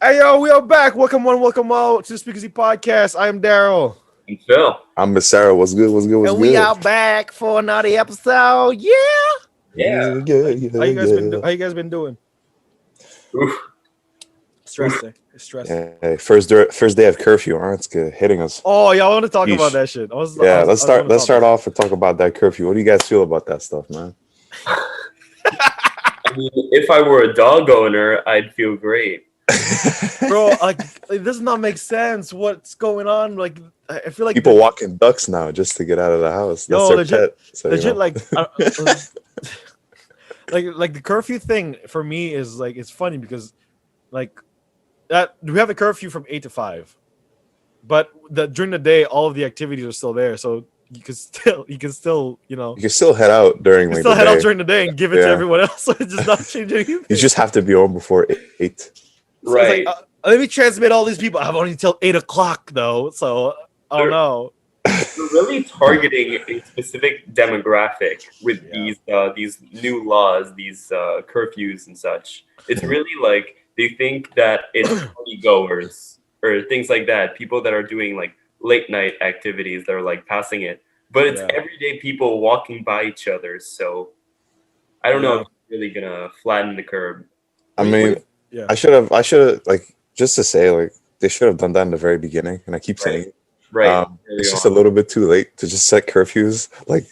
Hey yo, we are back. Welcome one, welcome all to the Speakeasy podcast. I am Daryl, And Phil. I'm Miss Sarah. What's good? What's good? What's and we good? are back for another episode. Yeah. Yeah. How you guys been? Yeah. How you guys been doing? Oof. Stressing. It's stressing. Hey, first day of curfew, huh? It's good. Hitting us. Oh, y'all want to talk about Yeesh. that shit? Yeah, let's I start. was Let's start off and talk about that curfew. What do you guys feel about that stuff, man? I mean, if I were a dog owner, I'd feel great. bro. Like, it does not make sense. What's going on? Like, I feel like People walking ducks now just to get out of the house. That's Yo, their legit- pet. So, legit. Like, know. like the curfew thing for me is like it's funny because like that we have a curfew from 8 to 5, but during the day all of the activities are still there, so you can still you can still head out you during can like still the head out day. during the day and give it to Yeah. everyone else. So it's just not changing anything. You just have to be home before 8. So Right. it's like, let me transmit all these people. I have only till 8 o'clock though, so I don't know. We're really targeting a specific demographic with Yeah. these new laws, these curfews and such. It's really like they think that it's party goers or things like that, people that are doing like late night activities that are like passing it. But it's Yeah. everyday people walking by each other. So I don't know if it's really gonna flatten the curve. I mean, Yeah. I should have like just to say like they should have done that in the very beginning, and I keep saying it. Right. It's just a little bit too late to just set curfews like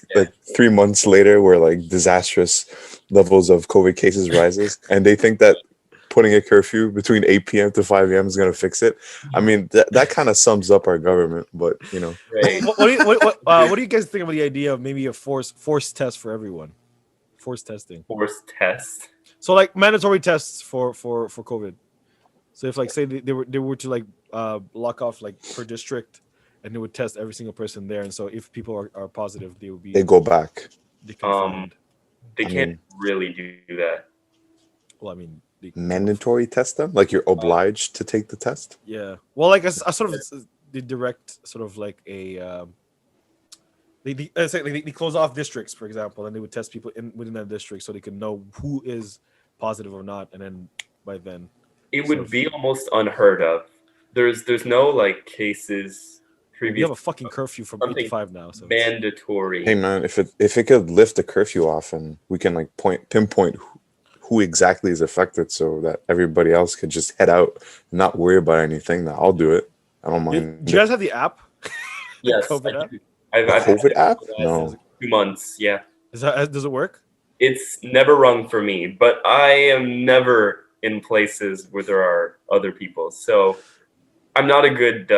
3 months later where like disastrous levels of COVID cases rises, and they think that putting a curfew between 8 p.m. to 5 a.m. is going to fix it. I mean, that kind of sums up our government, but Right. What do you guys think about the idea of maybe a forced test for everyone? Forced testing. Forced test. So like mandatory tests for COVID. So if like say they were to like lock off like per district, and they would test every single person there, and so if people are positive, they would be they go back. deconfined. They I can't mean- really do that. Well, I mean, Mandatory test them? Like you're obliged to take the test? yeah. Well, like a sort of the direct sort of like a say like they close off districts, for example, and they would test people within that district so they could know who is positive or not, and then by then It sort would of- be almost unheard of. There's no like cases we previous have a fucking curfew from 8 to something 5 now. So it's- mandatory. Hey man, if it could lift the curfew off and we can like pinpoint who exactly is affected so that everybody else could just head out and not worry about anything, then I'll do it. I don't mind. do you guys have the app? Yes, COVID I app? do. I've The had COVID it app? for the No. last 2 months. Yeah, Does it work? it's never rung for me, but I am never in places where there are other people, so I'm not a good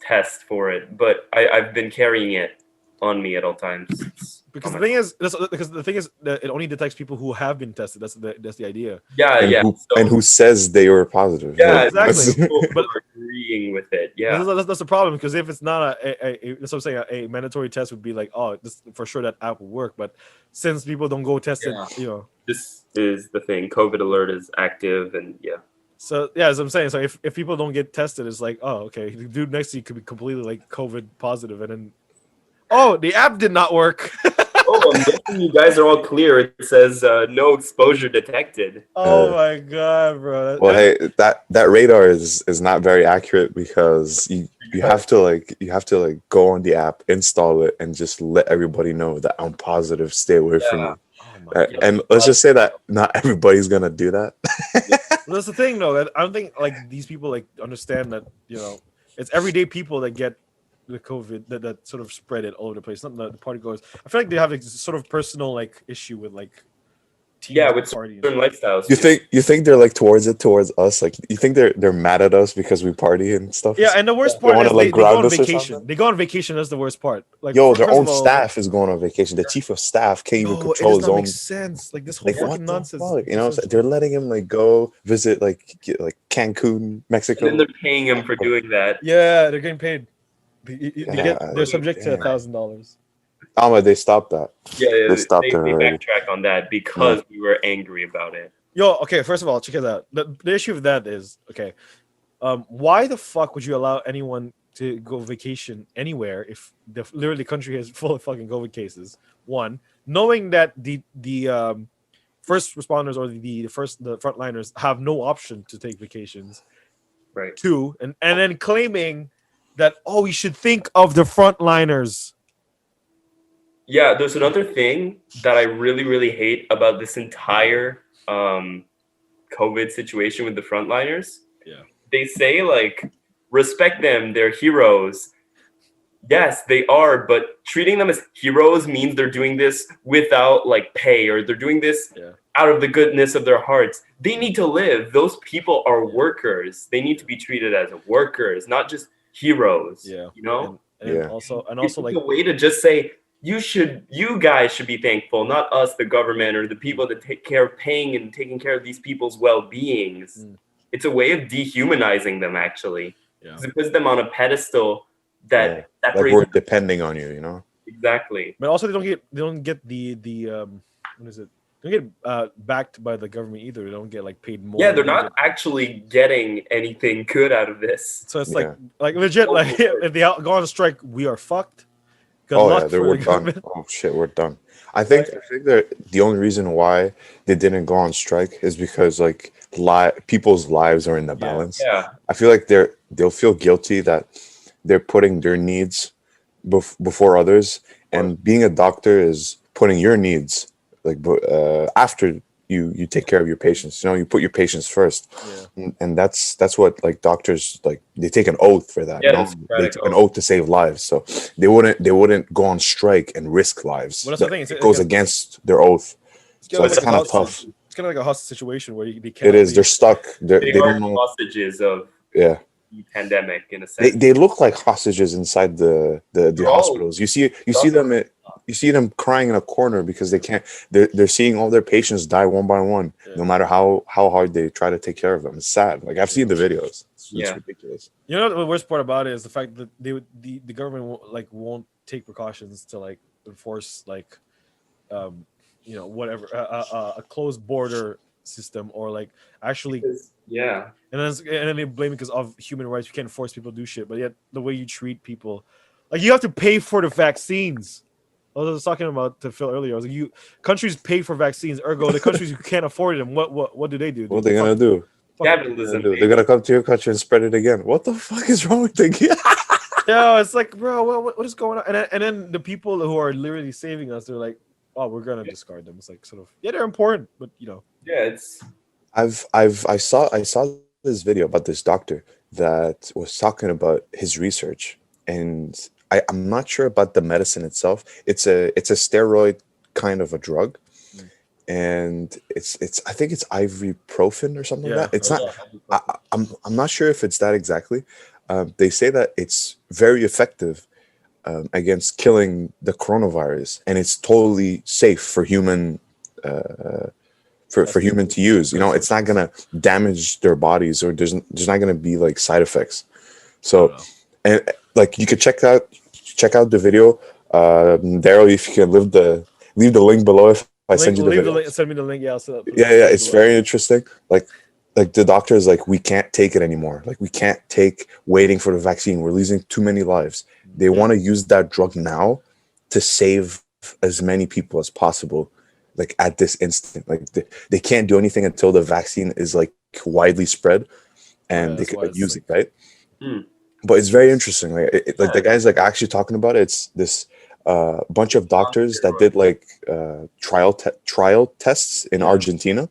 test for it. But I've been carrying it on me at all times. It's Because on the my- thing is that it only detects people who have been tested. That's the idea. yeah, And, yeah. who says they were positive? Yeah, Like, exactly. that's- people But- are agreeing with it. Yeah, That's the problem, because if it's not that's what I'm saying, a mandatory test would be like, oh, this for sure that app will work. But since people don't go test it, Yeah. This is the thing. COVID alert is active, and yeah. So yeah, as I'm saying, so if people don't get tested, it's like, oh, okay, the dude next to you could be completely like COVID positive, and then oh, the app did not work. Oh, I'm guessing you guys are all clear. It says no exposure detected. Oh my god, bro. Well, hey, that radar is not very accurate because you have to go on the app, install it, and just let everybody know that I'm positive. Stay away from Yeah. me. Oh my god. And let's just say that not everybody's gonna do that. Well, that's the thing, though. That I don't think like these people like understand that it's everyday people that get the COVID that sort of spread it all over the place. Not the party goers. I feel like they have like sort of personal like issue with like teens Yeah, with partying. certain lifestyles. You think they're like towards us? Like you think they're mad at us because we party and stuff? Yeah, and the worst They part wanna, is like, they go ground on us or vacation. something? They go on vacation. That's the worst part. Like, Yo, their first own of all, staff is going on vacation. The chief of staff can't even No, it control does his not own. make sense. Like this whole Like what fucking the nonsense. fuck? You know, what I'm saying? They're letting him like go visit like Cancun, And Mexico. then they're paying him for doing that. Yeah, they're getting paid. Yeah, They're subject to damn. $1,000. They stopped that. Yeah, They stopped they it already. backtrack on that because we were angry about it. Yo, okay. First of all, check it out. The issue with that is okay. Why the fuck would you allow anyone to go vacation anywhere if the country is full of fucking COVID cases? One, knowing that the first responders or the frontliners have no option to take vacations. Right. Two, and then claiming that we should think of the frontliners. Yeah, there's another thing that I really, really hate about this entire COVID situation with the frontliners. Yeah. They say, like, respect them, they're heroes. Yes, they are, but treating them as heroes means they're doing this without, like, pay, or they're doing this out of the goodness of their hearts. They need to live. Those people are workers. They need to be treated as workers, not just heroes. Yeah. You know? And also It's like a way to just say, you guys should be thankful, not us, the government, or the people that take care of paying and taking care of these people's well-beings. It's a way of dehumanizing them, actually. Yeah. It puts them on a pedestal that like we're depending on you, you know. Exactly. But also they don't get the what is it? They don't get backed by the government either. They don't get like paid more. Yeah, they're not actually getting anything good out of this. So it's like legit, like if they go on strike, we are fucked. Good luck for we're the done. government. Oh shit, we're done. I think that the only reason why they didn't go on strike is because like people's lives are in the balance. Yeah. I feel like they'll feel guilty that they're putting their needs before others, and being a doctor is putting your needs like after you take care of your patients. You know, you put your patients first, and that's what like doctors like. They take an oath for that. Yeah, they take an oath to save lives, so they wouldn't go on strike and risk lives. Well, that's the thing. It goes against their oath, so it's kind of tough. It's kind of like a hostage situation where they can't. It is. They're stuck. They are don't know. hostages of the pandemic in a sense. They look like hostages inside the hospitals. You see them crying in a corner because they can't. They're seeing all their patients die one by one, no matter how hard they try to take care of them. It's sad. Like I've seen the videos. It's ridiculous. You know what the worst part about it is the fact that the government won't take precautions to like enforce like whatever a closed border system or like actually and then they blame it because of human rights. You can't force people to do shit, but yet the way you treat people, like you have to pay for the vaccines. I was talking about to Phil earlier. I was like, countries pay for vaccines, ergo the countries who can't afford them, what do they do? What are they gonna do? Capitalism. They're gonna come to your country and spread it again. What the fuck is wrong with them? Yeah, it's like, bro, what is going on? And then the people who are literally saving us, they're like, oh, we're gonna discard them. It's like sort of they're important, but it's. I saw this video about this doctor that was talking about his research, and I'm not sure about the medicine itself. It's a steroid kind of a drug, and it's I think it's ibuprofen or something like that. It's not. I'm not sure if it's that exactly. They say that it's very effective against killing the coronavirus, and it's totally safe for human. For human to use, it's not gonna damage their bodies, or there's not gonna be like side effects. So, and like you could check out the video, Daryl. If you can leave the link below, if I send you the video. Send me the link. Yeah, it's very interesting. Like the doctor is like, we can't take it anymore. Like we can't take waiting for the vaccine. We're losing too many lives. They want to use that drug now to save as many people as possible. Like at this instant, like they can't do anything until the vaccine is like widely spread, and they can use it, right? But it's very interesting. Like the guy's like actually talking about it. It's this bunch of doctors that did like trial tests in Argentina,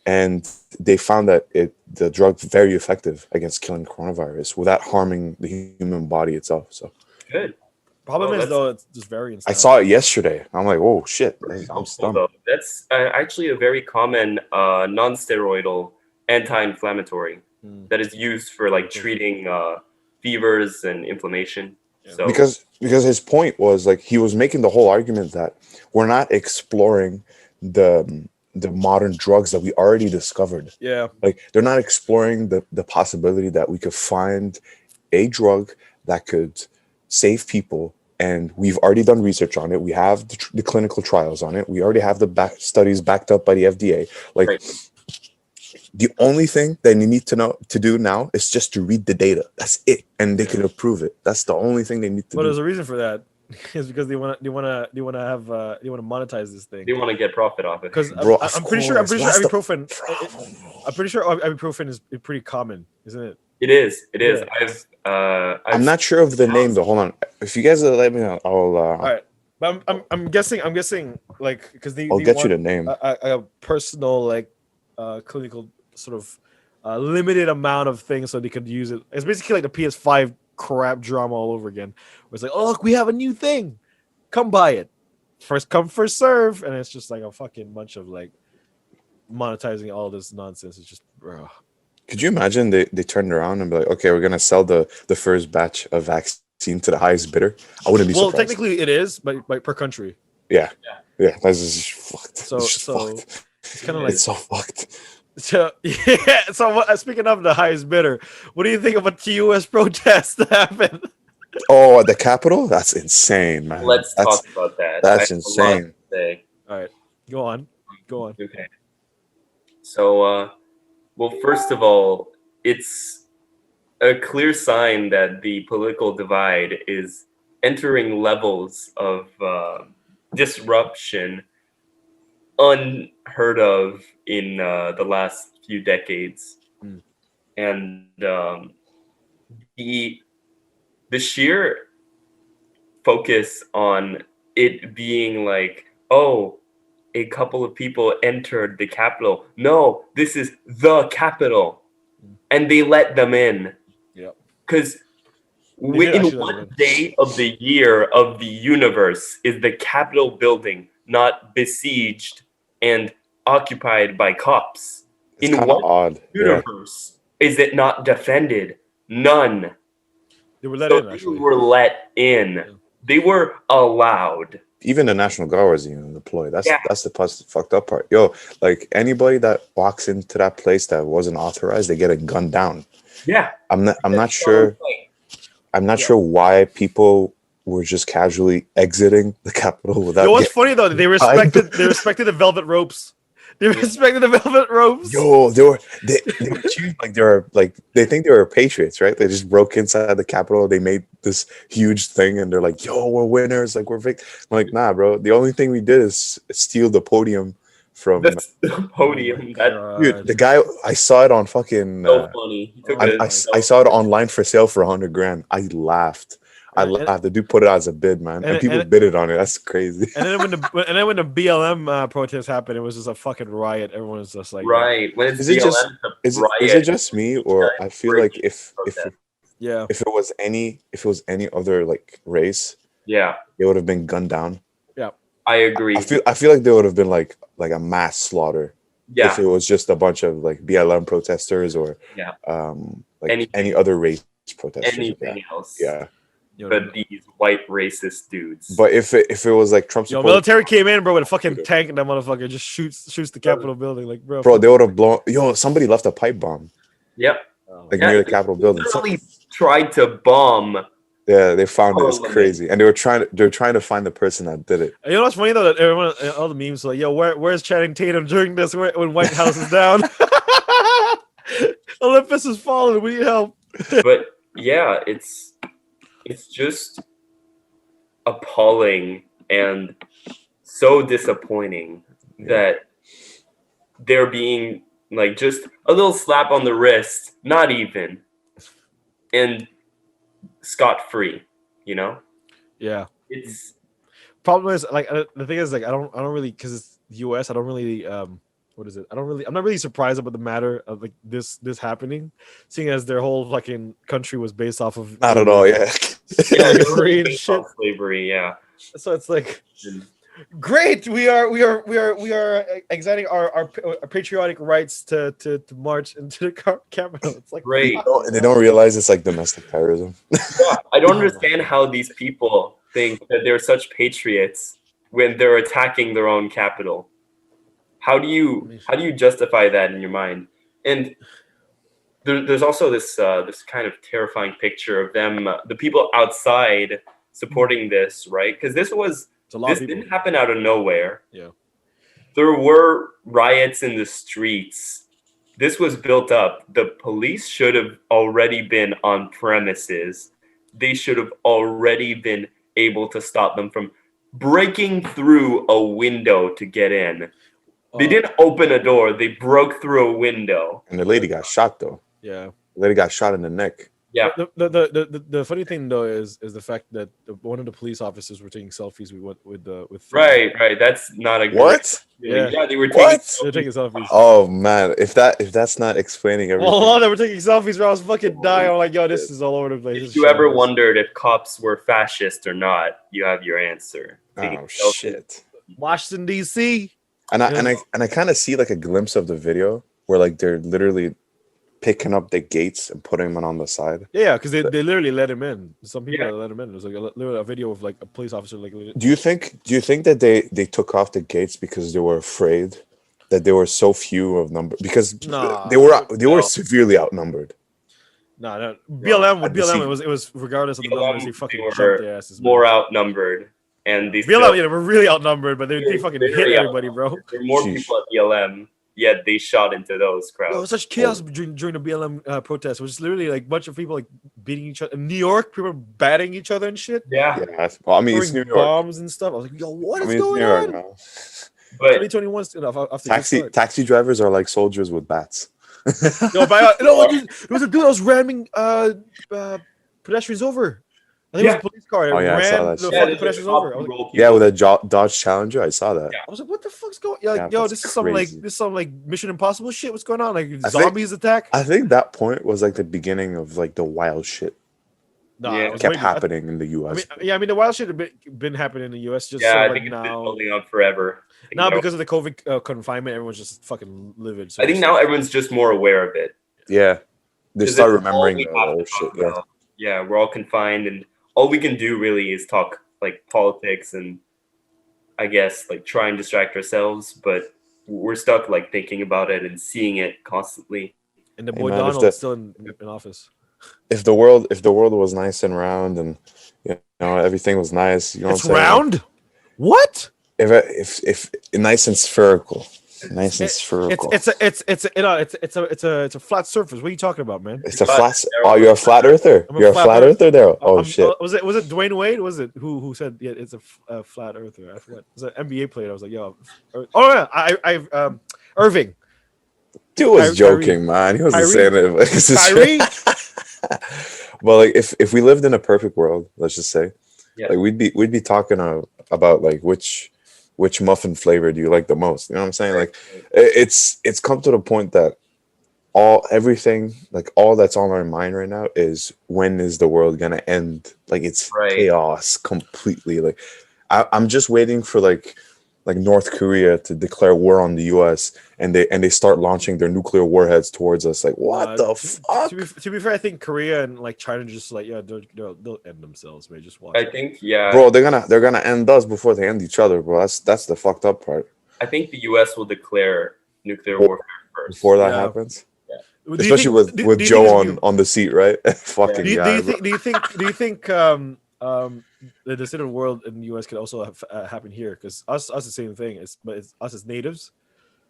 and they found that the drug very effective against killing coronavirus without harming the human body itself. So good. Problem is though, it's just variants. I saw it yesterday. I'm like, oh shit! I'm stunned. That's actually a very common non-steroidal anti-inflammatory that is used for like treating fevers and inflammation. So because his point was like he was making the whole argument that we're not exploring the modern drugs that we already discovered. Yeah, like they're not exploring the possibility that we could find a drug that could save people, and we've already done research on it. We have the clinical trials on it. We already have the studies backed up by the FDA. Like the only thing that you need to do now is just to read the data. That's it, and they can approve it. That's the only thing they need to do. But there's a reason for that. It's because they want to monetize this thing. They want to get profit off it. Because Bro, I'm of pretty sure course. That's the ibuprofen. problem. I'm pretty sure ibuprofen is pretty common, isn't it? It is. It is. Yeah. I'm not sure of the name though. Hold on. If you guys let me know, All right, but I'm guessing like because I'll they get you want the name. a personal like clinical sort of limited amount of things so they could use it. It's basically like the PS5 crap drama all over again. Where it's like, oh look, we have a new thing, come buy it, first come first serve, and it's just like a fucking bunch of like monetizing all this nonsense. It's just, bro. Could you imagine they turned around and be like, okay, we're gonna sell the first batch of vaccine to the highest bidder? I wouldn't be Well, surprised. technically it is, but per country. Yeah. That's just fucked. So It's just so fucked. it's kind of like It's so fucked. so yeah. So speaking of the highest bidder, what do you think of a TUS protest that happened? Oh, at the Capitol? That's insane, man. Let's That's talk about that. that's I have a lot insane. to say. All right, go on. Okay. So, well, first of all, it's a clear sign that the political divide is entering levels of disruption unheard of in the last few decades. Mm. And the sheer focus on it being like, oh, a couple of people entered the Capitol. No, this is the Capitol. And they let them in. Yep. Because did in actually let them one in. day of the year of the universe is the Capitol building not besieged and occupied by cops? It's In kind of what odd. Yeah. universe is it not defended? None. They were let So in they actually. were let in. Yeah. They were allowed. Even the National Guard was even deployed. That's Yeah. that's the fucked up part. Yo, like anybody that walks into that place that wasn't authorized, they get a gun down. Yeah. I'm not That's sure. the point. I'm not Yeah. sure why people were just casually exiting the Capitol without. You know what's funny though? They respected the velvet ropes. They respected the velvet ropes. Yo, they were cheering like they were like they think they were patriots, right? They just broke inside the Capitol. They made this huge thing, and they're like, "Yo, we're winners! Like we're I'm like, nah, bro. The only thing we did is steal the podium from That's the podium. That's dude. The guy I saw it on fucking. so funny. He took Oh a my I saw it online for sale for $100,000. I laughed. I And- laughed. The dude put it as a bid, man, and people bidded on it. That's crazy. And then when the BLM protest happened, it was just a fucking riot. Everyone was just like, right. When it's Is it just- BLM, it's a Is riot. it just me, or I feel like if yeah, it was any other like race, Yeah, it would have been gunned down. I agree. I feel like there would have been like a mass slaughter Yeah, if it was just a bunch of like BLM protesters or Yeah. like Anything. any other race protesters. anything else. Yeah. But these white racist dudes. But if it was like Trump Yo, supporters, military came in, bro, with a fucking tank, and that motherfucker just shoots the Capitol building, like, bro. bro, they would have blown. Yo, somebody left a pipe bomb Yep. like Yeah, near the Capitol building. Literally tried to bomb. Yeah, they found it. It's Parliament. crazy, and they were trying to find the person that did it. You know what's funny though? That everyone, all the memes were like, yo, where's Channing Tatum during this when White House is down? Olympus is falling. We need help. But yeah, it's just appalling and so disappointing that they're being like just a little slap on the wrist, not even, and scot-free, you know? Yeah. It's Problem is, like, the thing is, like, I don't really, because it's U.S. I don't really, what is it? I'm not really surprised about the matter of like this happening, seeing as their whole fucking country was based off of Not at all. Yeah. Free and based on shit. slavery, yeah. So it's like, great. We are exerting our patriotic rights to march into the Capitol. It's like, Great. They don't realize it's like domestic terrorism. Yeah, I don't understand how these people think that they're such patriots when they're attacking their own capital. How do you justify that in your mind? And there's also this kind of terrifying picture of them, the people outside supporting this, right? Because this didn't happen out of nowhere. Yeah. There were riots in the streets. This was built up. The police should have already been on premises. They should have already been able to stop them from breaking through a window to get in. They didn't open a door; they broke through a window. And the lady got shot though. Yeah. The lady got shot in the neck. Yeah, The funny thing though is the fact that one of the police officers were taking selfies with right. That's not a What? Good Yeah. yeah, they were What? They're taking taking selfies. Oh man, if that's not explaining everything. Well, a lot of them were taking selfies, bro. I was fucking dying. I'm like, yo, this is all over the place. This If is you ever shambles. wondered if cops were fascist or not, you have your answer. Oh shit. Washington D.C. And I kind of see like a glimpse of the video where like they're literally picking up the gates and putting them on the side. Yeah, because they literally let him in. Some people Yeah. let him in. There's like literally a video of like a police officer like. Do you think that they took off the gates because they were afraid that there were so few of number, because Nah. they were No. severely outnumbered. No, BLM with At the BLM scene. it was regardless of the BLM, numbers, they they fucking were jumped their asses. More man. outnumbered, and they BLM, still, yeah, we're really outnumbered, but they Very, fucking very hit everybody, bro. there were more Sheesh. people at BLM, yet they shot into those Yo, it crowds. was such chaos during the BLM protest. It was literally like a bunch of people like beating each other. In New York, people were batting each other and shit, Yeah, Yeah, well, I mean it's throwing New York. bombs and stuff. I was like, yo, what I is mean it's going New York, on? man. but 2021 after Taxi drivers are like soldiers with bats. No, but there was a dude that was ramming pedestrians over. I think it was a police car. It Oh, yeah, I saw ran that the shit. fucking there's pedestrians a over. cop I was, who rolled Yeah, people. with a Dodge Challenger, I saw that. Yeah. I was like, what the fuck's going? Yeah, Yo, that's this is some like crazy. Mission Impossible shit. What's going on? Like think- zombies attack? I think that point was like the beginning of like the wild shit Nah, Yeah. it was kept way before. happening in the US. I mean, the wild shit had been happening in the U.S. Just Yeah, sort I of think like it's been now. holding on forever. Now because of the COVID confinement, everyone's just fucking livid. So I think it's now like- everyone's just more aware of it. Yeah, they 'Cause start it's all remembering we the have to old talk shit. Yeah, about. Yeah, we're all confined, and all we can do really is talk like politics and I guess like try and distract ourselves, but we're stuck like thinking about it and seeing it constantly. and the Hey, boy man, if Donald's the- still in office. if the world was nice and round and you know everything was nice, you know It's what I'm saying? round. What? If nice and spherical, nice and spherical. It's a flat surface. What are you talking about, man? It's a Flat- flat. Oh, you're a flat earther. I'm a You're a flat flat earth- earther there. Oh shit. Was it Dwayne Wade? Was it who said yeah? It's a flat earther. I forgot. It was an NBA player. I was like, yo. Oh yeah, Irving. Dude was Kyrie- joking, man. He wasn't Kyrie- saying it. But it's just- Kyrie. Well, like if we lived in a perfect world, let's just say, Yeah. like we'd be talking about like which muffin flavor do you like the most? You know what I'm saying? Like it's come to the point that everything like all that's on our mind right now is when is the world gonna end? Like it's Right. chaos completely. Like I'm just waiting for like North Korea to declare war on the US and they start launching their nuclear warheads towards us. Like what the fuck? To be fair, I think Korea and like China just like yeah, they'll end themselves. Man, just watch. I think yeah, Bro, they're gonna end us before they end each other, bro. That's the fucked up part. I think the U.S. will declare nuclear warfare first. Before that Yeah. happens, Do you especially think- with do you Joe think it's on the seat, right? Fucking Do you, guy. do you think the dissident world in the U.S. could also have, happen here? Because us the same thing. But it's us as natives.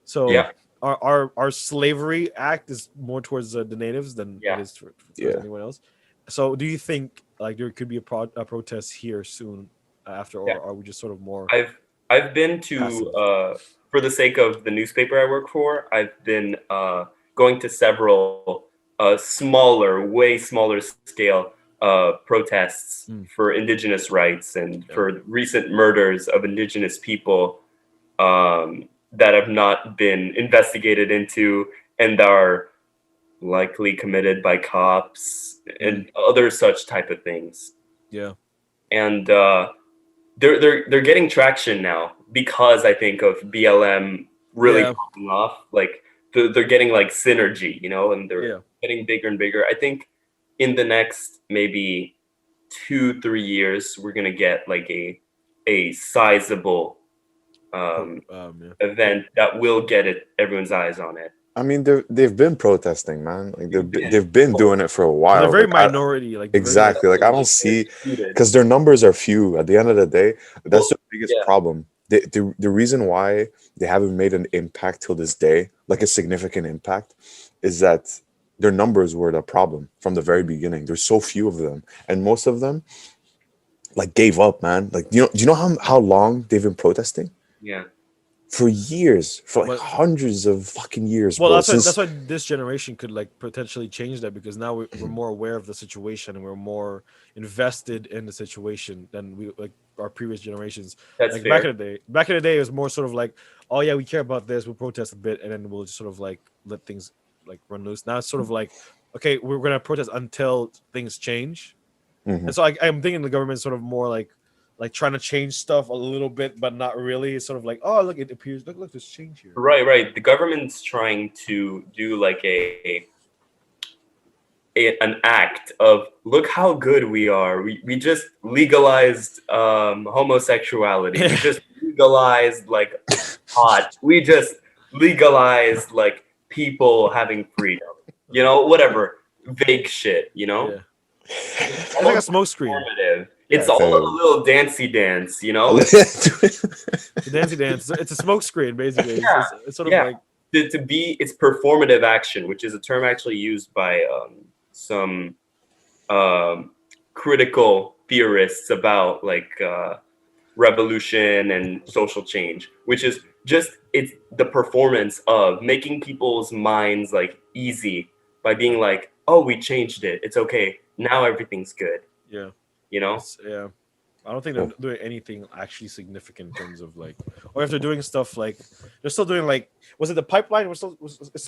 So Yeah. our slavery act is more towards the natives than Yeah. it is towards Yeah. anyone else. So do you think like there could be a protest here soon after, or Yeah. are we just sort of more? I've been Passive. to for the sake of the newspaper I work for, I've been going to several way smaller scale protests Mm. for Indigenous rights and Yeah. for recent murders of Indigenous people that have not been investigated into and are likely committed by cops and other such type of things. Yeah. And they're getting traction now because I think of BLM really Yeah. popping off. Like they're getting like synergy, you know, and they're Yeah. getting bigger and bigger. I think in the next maybe 2-3 years, we're gonna get like a sizable Yeah. event that will get everyone's eyes on it. I mean, they've been protesting, man. Like Yeah. they've been doing it for a while. They're very Like, I- minority. Like exactly. Like I don't see Disputed. because their numbers are few. At the end of the day, that's the biggest yeah. problem. The reason why they haven't made an impact till this day, like a significant impact, is that their numbers were the problem from the very beginning. There's so few of them, and most of them like gave up, man. Like, do you know how long they've been protesting? Yeah. For years, for like But- hundreds of fucking years, Well, bro. that's why this generation could like potentially change that, because now we're more aware of the situation and we're more invested in the situation than we like our previous generations. That's Like fair. back in the day, it was more sort of like, oh yeah, we care about this, we'll protest a bit, and then we'll just sort of like let things like run loose. Now it's sort of like, okay, we're gonna protest until things change. Mhm. And so I'm thinking the government's sort of more like trying to change stuff a little bit, but not really. It's sort of like, oh look, it appears look there's change here. Right. The government's trying to do like an act of look how good we are. We just legalized homosexuality. We just legalized like pot. We just legalized like people having freedom. You know, whatever vague shit. You know, Yeah. It's like a smoke screen. Informative. Yeah, It's all a little dancey dance. You know, The dancey dance. It's a smoke screen, basically. It's sort of like to be it's performative action, which is a term actually used by some critical theorists about like revolution and social change, which is just it's the performance of making people's minds like easy by being like, oh, we changed it, it's okay, now everything's good. yeah, You know, yeah. I don't think they're doing anything actually significant in terms of like, or if they're doing stuff like they're still doing like, was it the pipeline? Was still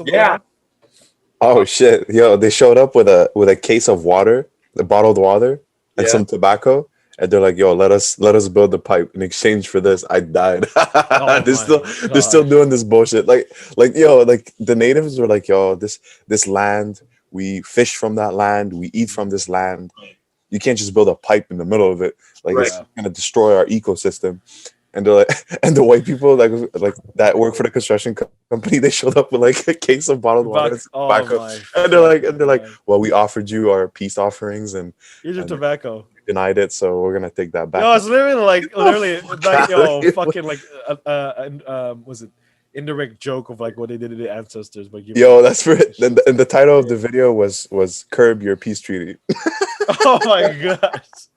going Yeah. on? Oh shit, yo! They showed up with a case of water, the bottled water, and Yeah. some tobacco, and they're like, "Yo, let us build the pipe in exchange for this." I died. Oh they're still doing this bullshit. Like yo, like the natives were like, "Yo, this land, we fish from that land, we eat from this land. You can't just build a pipe in the middle of it. Like Right. it's gonna destroy our ecosystem." And they're like, and the white people like that work for the construction company, they showed up with like a case of bottled water and tobacco, and they're like, well, we offered you our peace offerings and here's your and tobacco. denied it, so we're gonna take that back. Yo, it's literally fuck like outta yo, here. fucking like was it indirect joke of like what they did to their ancestors by giving. Yo, that's for it. And the title of the video was "Curb Your Peace Treaty." Oh my gosh.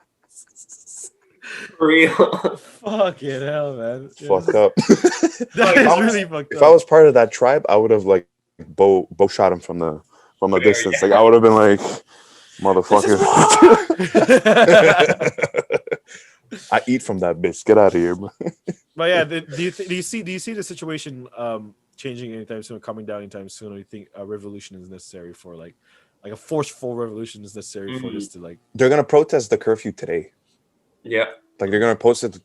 for real. Fucking hell, man. Fucked up. That is really fucked If up. I was part of that tribe, I would have like bow shot him from a distance. Yeah. Like I would have been like, motherfucker. I eat from that bitch. Get out of here, bro. But yeah, do you see the situation changing anytime soon, coming down anytime soon, or you think a revolution is necessary for like a forceful revolution is necessary for this to like? They're gonna protest the curfew today. Yeah. Like they're gonna protest the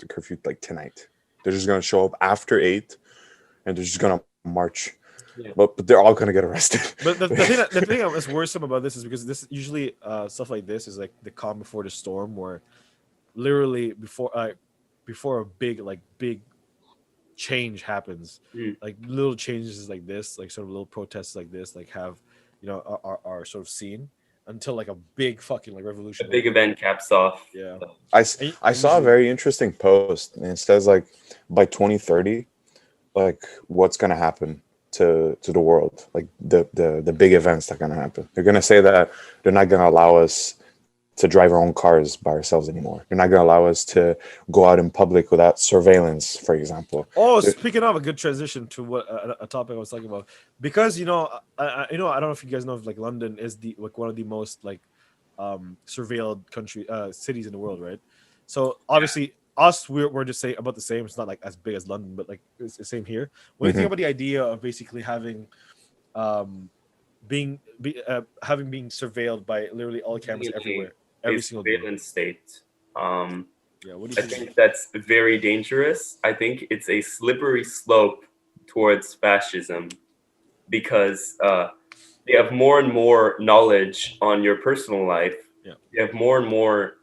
curfew like tonight. They're just gonna show up after 8, and they're just gonna march. Yeah. But they're all gonna get arrested. But the thing that's worrisome about this is because this usually stuff like this is like the calm before the storm, where literally before a big change happens, like little changes like this, like sort of little protests like this, like have are sort of seen until like a big fucking like revolution. A big event caps off. Yeah. I saw a very interesting post, and it says like by 2030, like what's gonna happen to the world, like the big events that are gonna happen. They're gonna say that they're not gonna allow us to drive our own cars by ourselves anymore. They're not gonna allow us to go out in public without surveillance, for example. Oh, speaking of, a good transition to what a topic I was talking about, because I don't know if you guys know if like London is one of the most like surveilled cities in the world, right? So obviously we're just about the same. It's not like as big as London, but like it's the same here. When you think about the idea of basically having being surveilled by literally all cameras everywhere, every single day. Surveillance state. Yeah, what do I you think that's very dangerous. I think it's a slippery slope towards fascism because you have more and more knowledge on your personal life. Yeah. You have more and more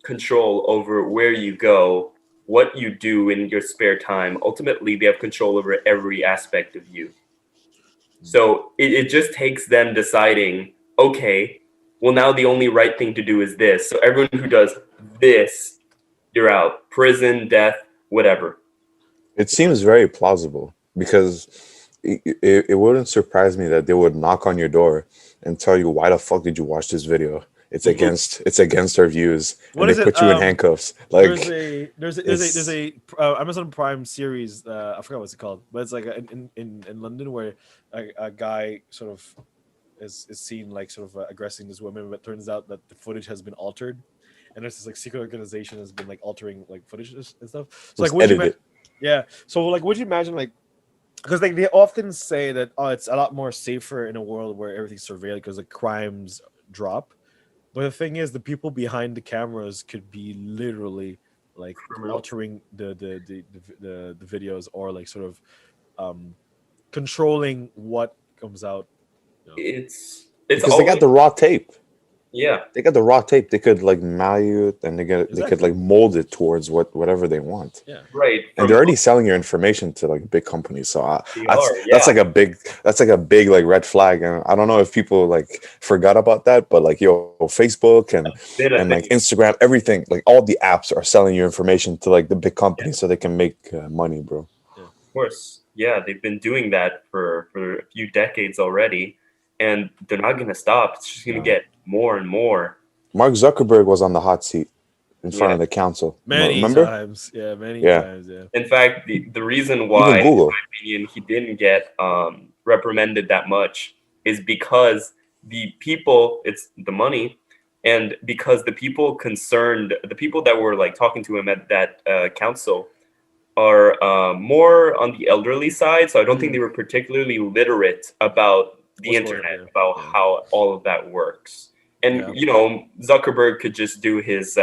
control over where you go, what you do in your spare time. Ultimately, they have control over every aspect of you. So it just takes them deciding, okay, well, now the only right thing to do is this. So everyone who does this, you're out. Prison, death, whatever. It seems very plausible because it wouldn't surprise me that they would knock on your door and tell you, why the fuck did you watch this video? it's against our views, What and is they it? put you in handcuffs. Like there's a Amazon Prime series. I forgot what's it called, but it's like in London where a guy sort of is seen like sort of aggressing this woman, but turns out that the footage has been altered, and there's this like secret organization has been like altering like footage and stuff. So like, would you edited. yeah? So like, would you imagine like? Because like they often say that it's a lot more safer in a world where everything's surveilled because the crimes drop. But the thing is, the people behind the cameras could be literally like Criminal. altering the videos or like sort of controlling what comes out. You know? It's Because they got the raw tape. yeah. They got the raw tape. They could like malleate it, and they could Exactly. like mold it towards whatever they want. Yeah. Right. And they're already selling your information to like big companies. So They that's are, that's yeah. like a big like red flag. And I don't know if people like forgot about that, but like Facebook and Been a like thing. Instagram, everything, like all the apps are selling your information to like the big companies so they can make money, bro. Of course. Yeah, they've been doing that for a few decades already, and they're not gonna stop. It's just gonna No. get more and more. Mark Zuckerberg was on the hot seat in front Yeah. of the council. Many Remember? times. Yeah, many Yeah. times. Yeah. In fact, the reason Even why, in Google. my opinion, he didn't get reprimanded that much is because the people, it's the money, and because the people concerned, the people that were like talking to him at that council are more on the elderly side. So I don't think they were particularly literate about the What's going on, internet, yeah. about Yeah. how all of that works. And, Yeah. you know, Zuckerberg could just do his,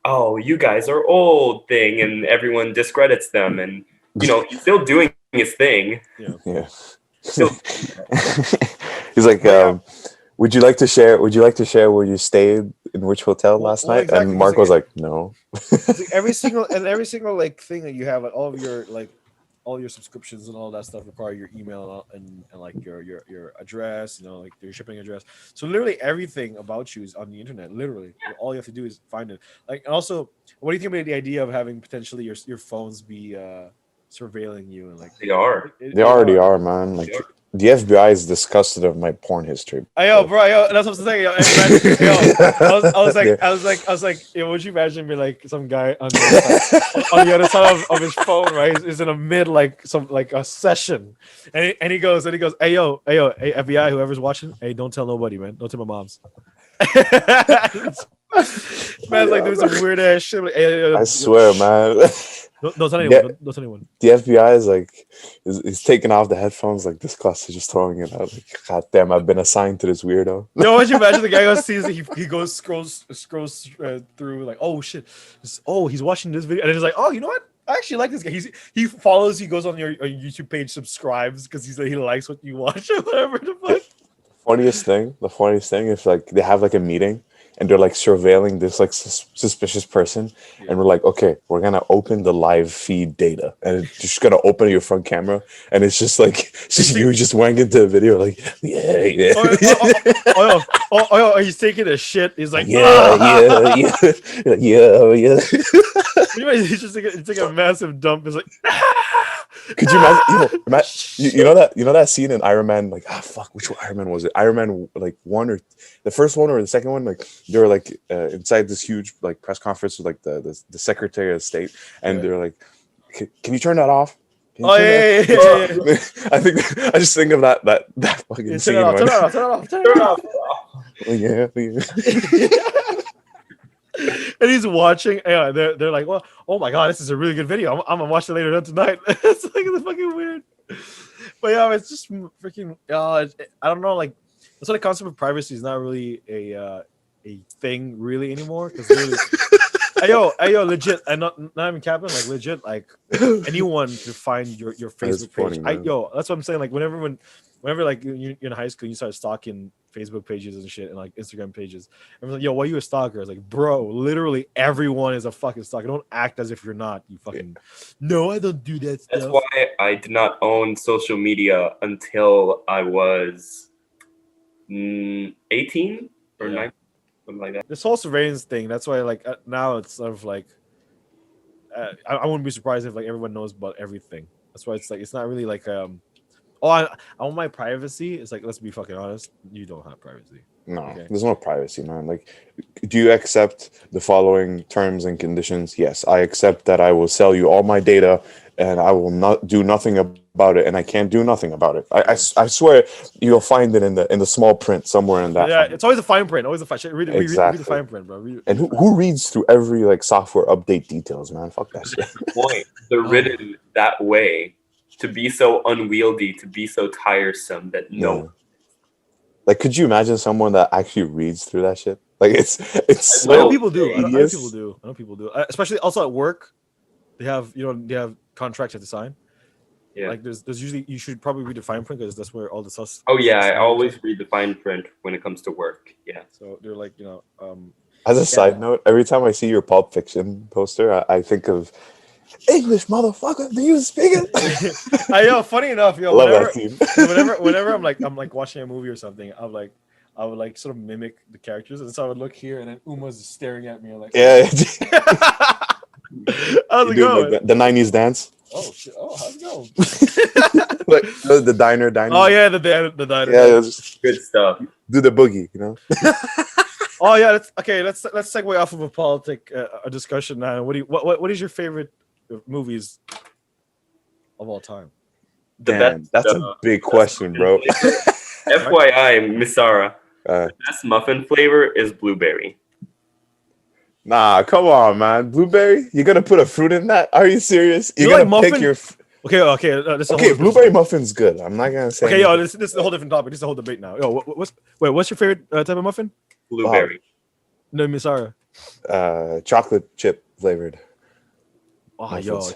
oh, you guys are old thing, and everyone discredits them. And, you know, he's still doing his thing. Yeah. Still, He's like, Well, yeah. would you like to share where you stayed in which hotel last night? Exactly, And Mark 'cause, was like, no. it's like every single like thing that you have, like all of your like all your subscriptions and all that stuff require your email and like your address, you know, like your shipping address. So literally everything about you is on the internet. Literally, all you have to do is find it. Like, and also, what do you think about the idea of having potentially your phones be surveilling you and like they are. They already are, man. Like the FBI is disgusted of my porn history. Yo, bro, that's what I'm saying. Yo, I was like, yo, would you imagine me like some guy on on the other side of his phone, right? He's in a mid like some like a session, and he goes, hey yo, hey FBI, whoever's watching, hey, don't tell nobody, man, don't tell my moms. Man's like doing some weird ass shit. Like, hey, I swear, man. Don't tell anyone. Don't tell anyone. The FBI is like, is taking off the headphones like disgusted, just throwing it out. Like, God damn, I've been assigned to this weirdo. Yo, would you imagine the guy goes sees it, he goes scrolls through like, oh shit, he's watching this video, and he's like, oh, you know what? I actually like this guy. He follows, he goes on your YouTube page, subscribes because he likes what you watch or whatever the fuck. The funniest thing is like they have like a meeting and they're like surveilling this like suspicious person, and we're like, okay, we're gonna open the live feed data, and it's just gonna open your front camera, and it's just like it's just you just wanking into a video like yeah. Oh, he's taking a shit. He's like, yeah. He's just taking a massive dump. He's like, could you imagine? You know that scene in Iron Man? Like, fuck, which Iron Man was it? Iron Man like one or the first one or the second one? Like they were like inside this huge like press conference with like the Secretary of State, and they're like, can you turn that off? Yeah. I just think of that fucking scene. Turn it off. Yeah. And he's watching. Yeah, they're like, well, oh my god, this is a really good video. I'm gonna watch it later tonight. It's like it's fucking weird. But yeah, it's just freaking. I don't know. Like, that's why the concept of privacy is not really a thing really anymore. Because really, yo, legit. And not even capping. Like legit. Like anyone to find your Facebook page. That's what I'm saying. Like whenever like you're in high school, you start stalking Facebook pages and shit and like Instagram pages. I'm like, yo, why are you a stalker? I was like, bro, literally everyone is a fucking stalker. Don't act as if you're not. You fucking no, I don't do that stuff. That's why I did not own social media until I was 18 or 19, something like that. This whole surveillance thing. That's why like now it's sort of like I wouldn't be surprised if like everyone knows about everything. That's why it's like it's not really like Oh, I want my privacy. It's like, let's be fucking honest. You don't have privacy. No, Okay. there's no privacy, man. Like, do you accept the following terms and conditions? Yes, I accept that I will sell you all my data and I will not do nothing about it, and I can't do nothing about it. I swear you'll find it in the small print somewhere in that. Yeah, file. it's always a fine print. Always a fine. Read the Exactly. fine print, bro. And who reads through every like software update details, man? Fuck that shit. That's the point. They're written that way to be so unwieldy, to be so tiresome that no. Yeah. Like, could you imagine someone that actually reads through that shit? Like, it's I so know people do. I know tedious. people do. I know people do. Especially also at work, they have they have contracts you have to sign. Yeah. Like there's usually you should probably read the fine print because that's where all the stuff. Oh yeah, I always read the fine print when it comes to work. Yeah. So they're like As a side note, every time I see your Pulp Fiction poster, I think of English, motherfucker. Do you speak it? I know. Funny enough, I love that scene. whenever I'm like watching a movie or something, I would like sort of mimic the characters, and so I would look here, and then Uma's just staring at me, like, Yeah. how's it You do going? like the 90s dance. Oh shit! Oh, how's it going? Like the diner. Oh yeah, the diner. Yeah, just Good stuff. do the boogie, you know. Oh yeah, let's segue off of a discussion now. What is your favorite movies of all time? The Damn, best, that's a big question, bro. FYI, Miss Sarah, Uh, the best muffin flavor is blueberry. Nah, come on, man. Blueberry? You're gonna put a fruit in that? Are you serious? You You're like gonna pick muffin? your. Okay. This is a whole Okay, different blueberry story. muffin's good. I'm not gonna say. Okay, yo, anything. this is a whole different topic. This is a whole debate now. Yo, what's your favorite type of muffin? Blueberry. No, Miss Sarah. Chocolate chip flavored. Oh, yo, Muffins.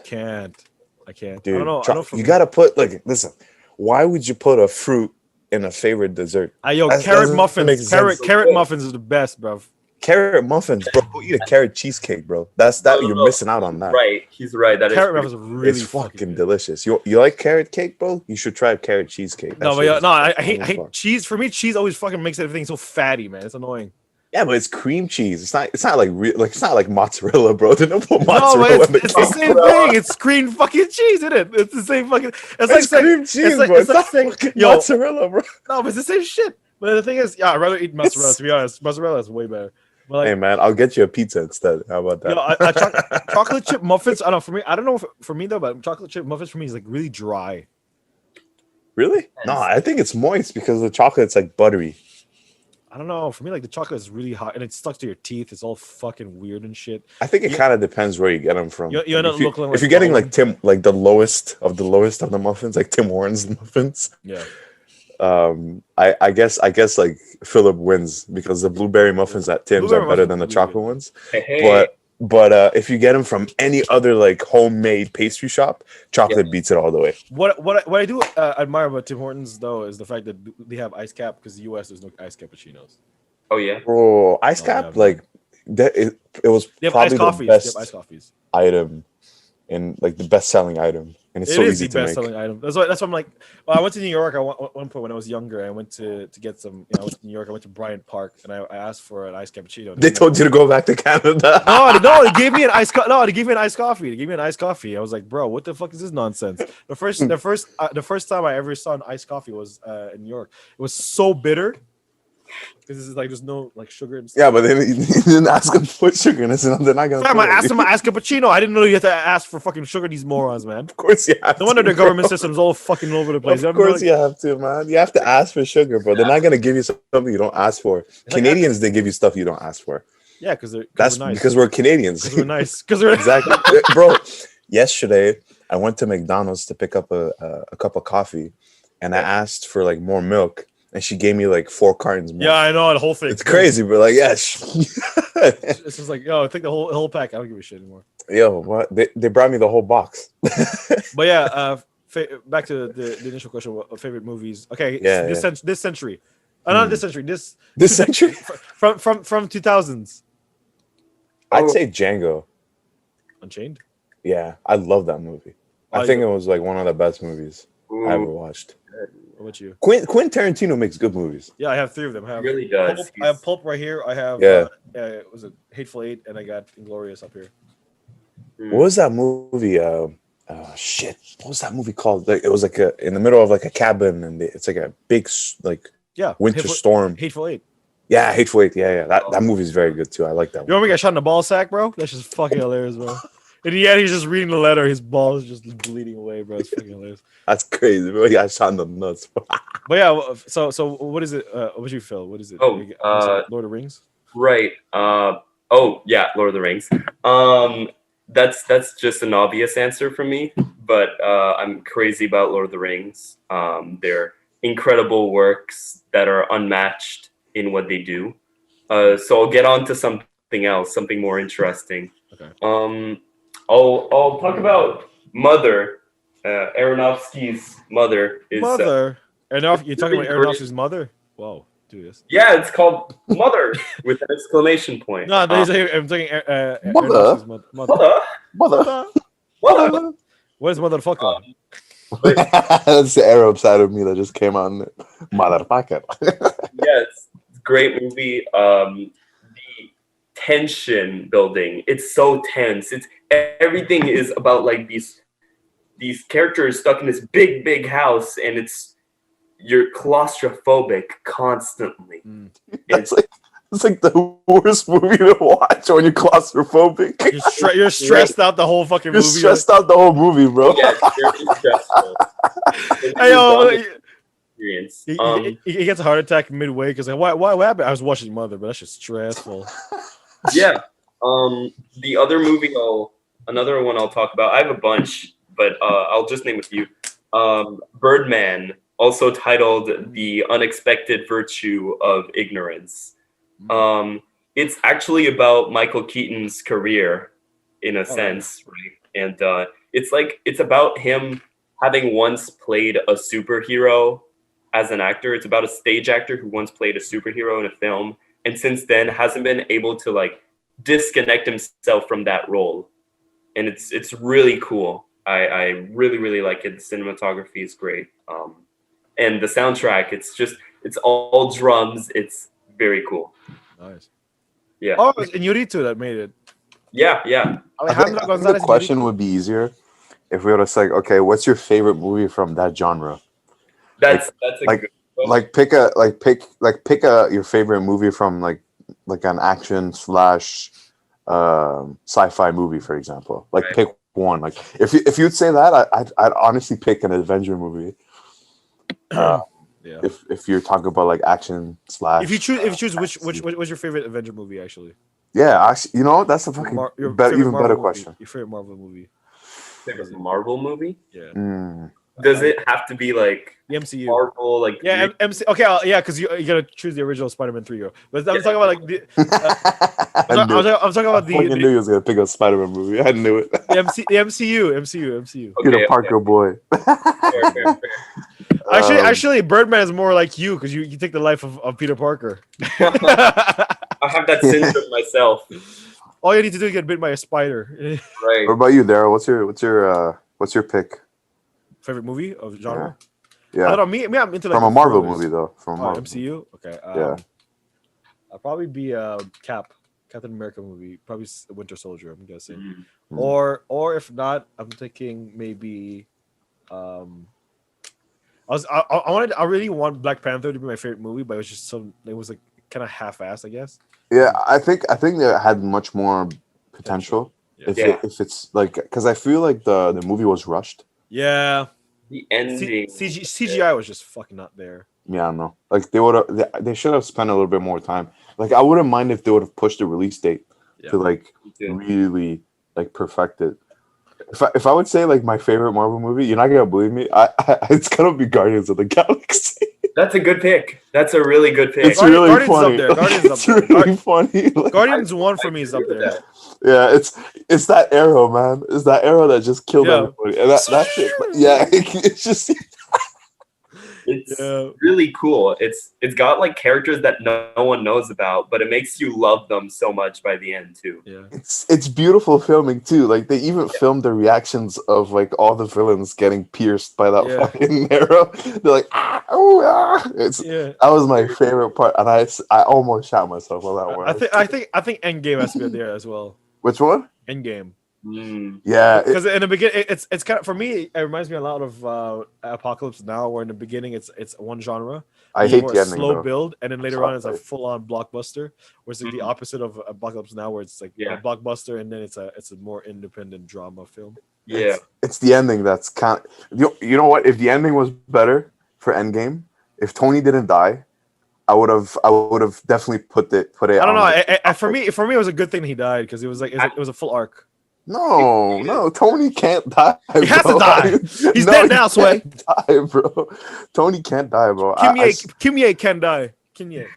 I can't. Dude, I don't know. I don't know you gotta put like. Listen, why would you put a fruit in a favorite dessert? That carrot doesn't muffins. make sense. Carrot muffins is the best, bro. Carrot muffins, bro. Go eat a carrot cheesecake, bro. You're missing out on that. Right, he's right. That Carrot is muffins are really It's fucking delicious. You like carrot cake, bro? You should try carrot cheesecake. That No, but shit yeah, is no, I bomb as hate fuck. cheese. For me, cheese always fucking makes everything so fatty, man. It's annoying. Yeah, but it's cream cheese. It's not like real. Like it's not like mozzarella, bro. They don't put No, mozzarella but in the it's the cake. same thing. It's cream fucking cheese, isn't it? It's the same fucking. It's It's like cream cheese, like- bro. it's It's like not saying- fucking yo. mozzarella, bro. No, but it's the same shit. But the thing is, yeah, I'd rather eat mozzarella. It's- To be honest, mozzarella is way better. But like, Hey man, I'll get you a pizza instead. How about that? chocolate chip muffins. I don't know. For me, I don't know if, for me though, but chocolate chip muffins for me is like really dry. Really? No, I think it's moist because the chocolate's like buttery. I don't know. For me, like the chocolate is really hot and it stuck to your teeth. It's all fucking weird and shit. I think it kind of depends where you get them from. You end up looking like if you're getting Gollum. like Tim, like the lowest of the muffins, like Tim Hortons muffins. Yeah. I guess like Philip wins because the blueberry muffins at Tim's Blueberry are better muffins than the are really chocolate good. ones. Hey, But if you get them from any other like homemade pastry shop, chocolate beats it all the way. What I do admire about Tim Hortons though is the fact that they have ice cap because the U.S. there's no ice cappuccinos. oh yeah. Bro, ice Oh, cap yeah, like that. It was They have probably iced the coffees. They have iced best coffees. item and like the best selling item, and it's It so is easy the to best make. selling item. That's why I'm like. Well, I went to New York. At one point when I was younger, I went to get some. I went to New York. I went to Bryant Park, and I asked for an iced cappuccino. They told you to go back to Canada. No, they gave me an iced they gave me an iced coffee. They gave me an iced coffee. I was like, bro, what the fuck is this nonsense? The first time I ever saw an iced coffee was in New York. It was so bitter because this is like there's no like sugar and stuff. Yeah, but then you didn't ask them to put sugar in it, so they're not gonna. Fam, put I it. asked them, I asked cappuccino. I didn't know you had to ask for fucking sugar. These morons, man. Of course you have. No wonder to, their government bro. system's all fucking all over the place. Of course you have to, man. You have to ask for sugar, bro. They're not gonna give you something you don't ask for. like Canadians, they give you stuff you don't ask for. Yeah, because That's we're nice. because we're Canadians. Because we're nice. Because we're Exactly, bro. Yesterday, I went to McDonald's to pick up a cup of coffee, and I asked for like more milk, and she gave me like 4 cartons more. Yeah, I know the whole thing. It's crazy, but like, yes. It's just like, yo, take the whole pack. I don't give a shit anymore. Yo, what? They brought me the whole box. But yeah, back to the initial question: what favorite movies? Okay, Yeah, this century, not this century. This century? from 2000s. I'd say Django. Unchained. Yeah, I love that movie. I Oh, think you- it was like one of the best movies Ooh, I ever watched. What about you? Quentin Tarantino makes good movies. Yeah, I have 3 of them. I he have really does. Pulp, I have Pulp right here. I have Yeah. was it Hateful Eight, and I got Inglorious up here. What was that movie? Shit, what was that movie called? Like, it was like in the middle of like a cabin, and it's like a big like Yeah, winter storm. Hateful Eight. Yeah, Hateful Eight. Yeah. That movie is very good too. I like that You know one. when he got shot in the ball sack, bro? That's just fucking hilarious, bro. In the end, he's just reading the letter. His ball is just bleeding away, bro. It's fucking hilarious. That's crazy, bro. He got shot in the nuts. But yeah, so what is it? What's your Phil? What is it? Oh, Lord of the Rings. Right. Oh yeah, Lord of the Rings. That's just an obvious answer for me, but I'm crazy about Lord of the Rings. They're incredible works that are unmatched in what they do. So I'll get on to something else, something more interesting. Okay. I'll talk about Mother. Aronofsky's Mother is Mother. You're talking about Aronofsky's mother? Whoa, do this. Yeah, it's called Mother with an exclamation point. No, I'm talking Mother? Aronofsky's mother. Mother. Mother. What is motherfucker? That's the Arab side of me that just came out in it. Motherfucker. Yeah, it's a great movie. The tension building, it's so tense. It's everything is about like these characters stuck in this big house, and you're claustrophobic constantly. It's like the worst movie to watch when you're claustrophobic. You're stressed out the whole fucking You're movie. stressed out the whole movie, bro. Yeah, it's very stressful. Hey, yo, Experience. he gets a heart attack midway because like, what happened? I was watching Mother, but that's just stressful. Yeah. The other movie another one I'll talk about. I have a bunch, but I'll just name a few. Birdman, also titled The Unexpected Virtue of Ignorance. It's actually about Michael Keaton's career in a sense, right? And it's about him having once played a superhero as an actor. It's about a stage actor who once played a superhero in a film, and since then hasn't been able to like disconnect himself from that role. And it's really cool. I really like it. The cinematography is great. And the soundtrack, it's all drums. It's very cool. Nice. Yeah. Oh, it's Inarritu that made it. Yeah. I think the question would be easier if we were to say, okay, what's your favorite movie from that genre? That's a good one. Pick your favorite movie from like an action / sci-fi movie, for example. Like pick one. Like if you'd say that, I'd honestly pick an Avenger movie. Yeah. If you're talking about like action / if you choose which what's your favorite Avenger movie actually? Yeah, actually, that's a fucking even better question. Your favorite Marvel movie? Favorite Marvel movie? Yeah. Does it have to be like the MCU? Marvel, like MC. Okay, yeah, because you gotta choose the original Spider-Man 3. But I'm talking about like the. I'm talking about the. I knew he was gonna pick a Spider-Man movie. I knew it. The MCU. You're a Parker boy. Fair. Actually, Birdman is more like you because you take the life of Peter Parker. I have that syndrome myself. All you need to do is get bit by a spider. Right. What about you, Daryl? What's your pick? Favorite movie of genre? Yeah. I don't know. Me, I'm into like from a Marvel thrillers. movie though. From a Marvel MCU. Okay. Yeah. I'll probably be Captain America movie. Probably Winter Soldier. I'm guessing. Mm. Or if not, I'm thinking maybe. I really want Black Panther to be my favorite movie, but it was like kind of half-assed, I guess. Yeah, I think they had much more potential. Yeah. If it's like, because I feel like the movie was rushed. Yeah. The ending. CGI was just fucking not there. Yeah, I don't know. Like they should have spent a little bit more time. Like I wouldn't mind if they would have pushed the release date to like really like perfect it. If I would say like my favorite Marvel movie, you're not gonna believe me. It's gonna be Guardians of the Galaxy. That's a good pick. That's a really good pick. It's really Guardians funny. Up there. Guardians It's up there. really funny. Like, Guardians 1 for me is up there. yeah, it's that arrow, man. It's that arrow that just killed everybody. And that shit, yeah, it's just. It's really cool. It's got like characters that no one knows about, but it makes you love them so much by the end too. Yeah, it's beautiful filming too. Like they even filmed the reactions of like all the villains getting pierced by that fucking arrow. They're like, that was my favorite part, and I almost shot myself on that one. I think Endgame has to be there as well. Which one? Endgame. Yeah, Because in the beginning, it's kind of, for me, it reminds me a lot of Apocalypse Now, where in the beginning it's one genre. I It's hate more the a ending slow though. build, and then later So on it's a like, full on blockbuster. Where it's like the opposite of Apocalypse Now, where it's like a blockbuster, and then it's a more independent drama film. Yeah. it's the ending that's kind. You know what? If the ending was better for Endgame, if Tony didn't die, I would have definitely put it. I don't On like, know. For me, it was a good thing he died, because it was like it was a full arc. No, Tony can't die. He has to die. He's dead now, Sway. Die, bro. Tony can't die, bro. Kimye can die. Kimye.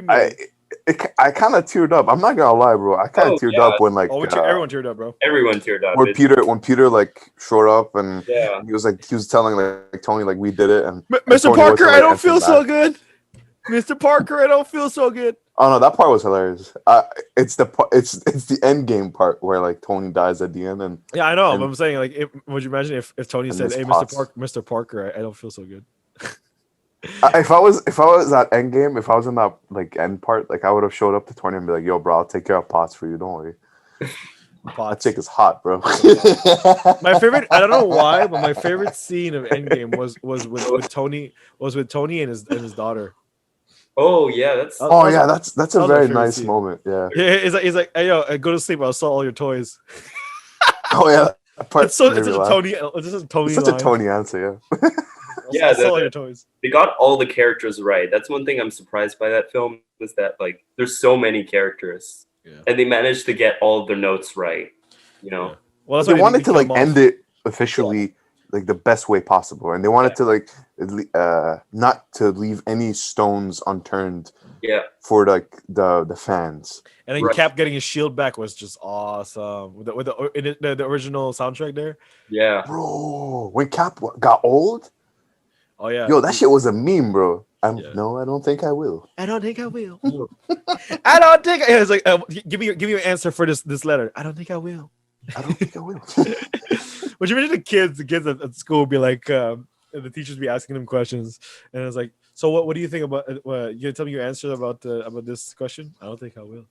I kind of teared up. I'm not gonna lie, bro. I kind of teared up when like everyone teared up, bro. Everyone teared up. When Peter like showed up and Yeah. he was telling like Tony like we did it and Mr. Tony Parker, was, I don't feel so good. Mr. Parker, I don't feel so good. Oh no, that part was hilarious. It's the end game part where like Tony dies at the end and yeah, I know. But I'm saying like, would you imagine if Tony said, "Hey, Mr. Parker, I don't feel so good." if I was at Endgame, if I was in that like end part, like I would have showed up to Tony and be like, "Yo, bro, I'll take care of Potts for you. Don't worry." That chick is hot, bro. My favorite, I don't know why, but my favorite scene of Endgame was with Tony and his daughter. Oh yeah, that's a very nice scene. Moment. Yeah. He's like, "Hey yo, go to sleep. I'll sell all your toys." Oh yeah, it's such a Tony. It's such a Tony answer. Yeah. Yeah, sell all your toys. They got all the characters right. That's one thing I'm surprised by that film, is that like there's so many characters, and they managed to get all of their notes right. You know. Yeah. Well, they wanted to like end it officially. Like the best way possible, and they wanted to like not to leave any stones unturned. Yeah. For like the fans. And then Cap getting his shield back was just awesome with the original soundtrack there. Yeah, bro. When Cap got old, oh yeah, yo, that shit was a meme, bro. No, I don't think I will. I don't think I will. I don't think. It's like give me an answer for this letter. I don't think I will. I don't think I will. Would you imagine the kids at school be like, the teachers be asking them questions, and it's like, so what do you think about? You gonna tell me your answer about this question? I don't think I will.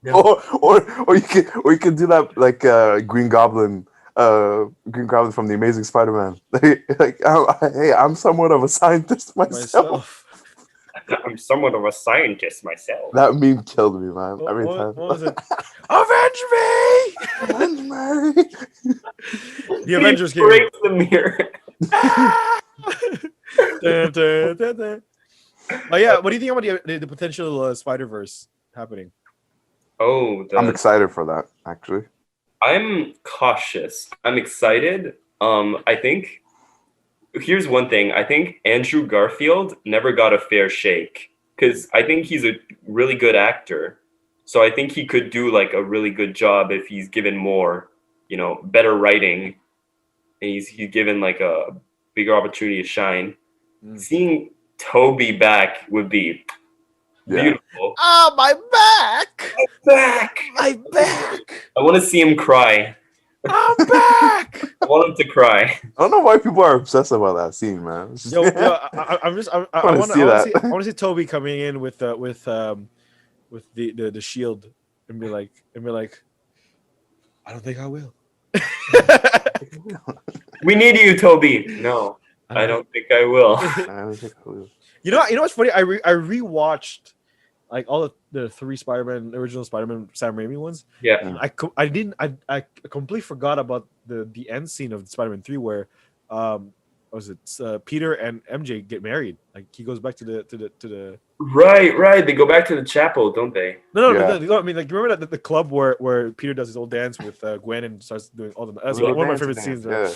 No. Or you can do that like Green Goblin from the Amazing Spider-Man. Like hey, I'm somewhat of a scientist myself. I'm somewhat of a scientist myself. That meme killed me, man. Every time. What was it? Avenge me! Avenge me! The Avengers came. Breaks the mirror. But yeah, what do you think about the potential Spider-Verse happening? I'm excited for that, actually. I'm cautious. I'm excited. I think here's one thing. I think Andrew Garfield never got a fair shake, because I think he's a really good actor. So I think he could do like a really good job if he's given more, better writing, and he's given like a bigger opportunity to shine. Seeing Toby back would be beautiful. Oh, my back! My back! I want to see him cry. I'm back! I want him to cry. I don't know why people are obsessed about that scene, man. I want to see Toby coming in with the shield and be like, I don't think I will. We need you, Toby. No, I don't think I will. You know what's funny? I rewatched like all the three original Spider-Man Sam Raimi ones. Yeah. And I completely forgot about the end scene of Spider-Man 3 where Peter and MJ get married. Like he goes back to the Right. They go back to the chapel, don't they? No. I mean, like, remember that the club where Peter does his old dance with Gwen and starts doing all the. That's one of my favorite scenes. Yeah,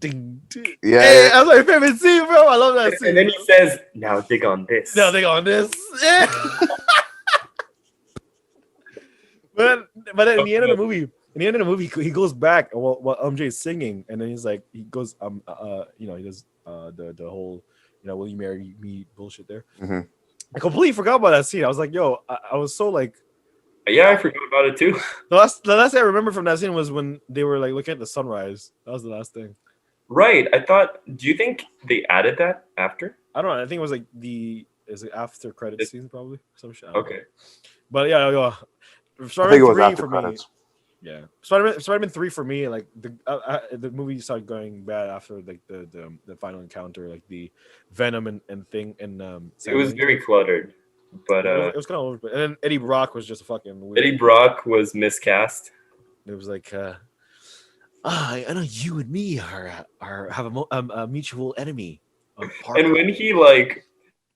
hey, that's my favorite scene, bro. I love that scene. And then he says, "Now dig on this." Now dig on this. Yeah. but then in the end of the movie, he goes back while MJ is singing, and then he's like, he goes, he does the whole, will you marry me bullshit there. Mm-hmm. I completely forgot about that scene. I was like, yo, I was so like. Yeah, I forgot about it too. The last thing I remember from that scene was when they were like looking at the sunrise. That was the last thing. Right. I thought. Do you think they added that after? I don't know. I think it was like after credit scene probably. Some shit. Okay. But yeah. I think it was after credits. Yeah, Spider-Man 3 for me, like the movie started going bad after like the final encounter, like the Venom and thing and It was Sam Raimi very stuff. cluttered, but It was kind of over, and then Eddie Brock was just a fucking weird. Eddie Brock was miscast. It was like, I know you and me have a mutual enemy. And when he like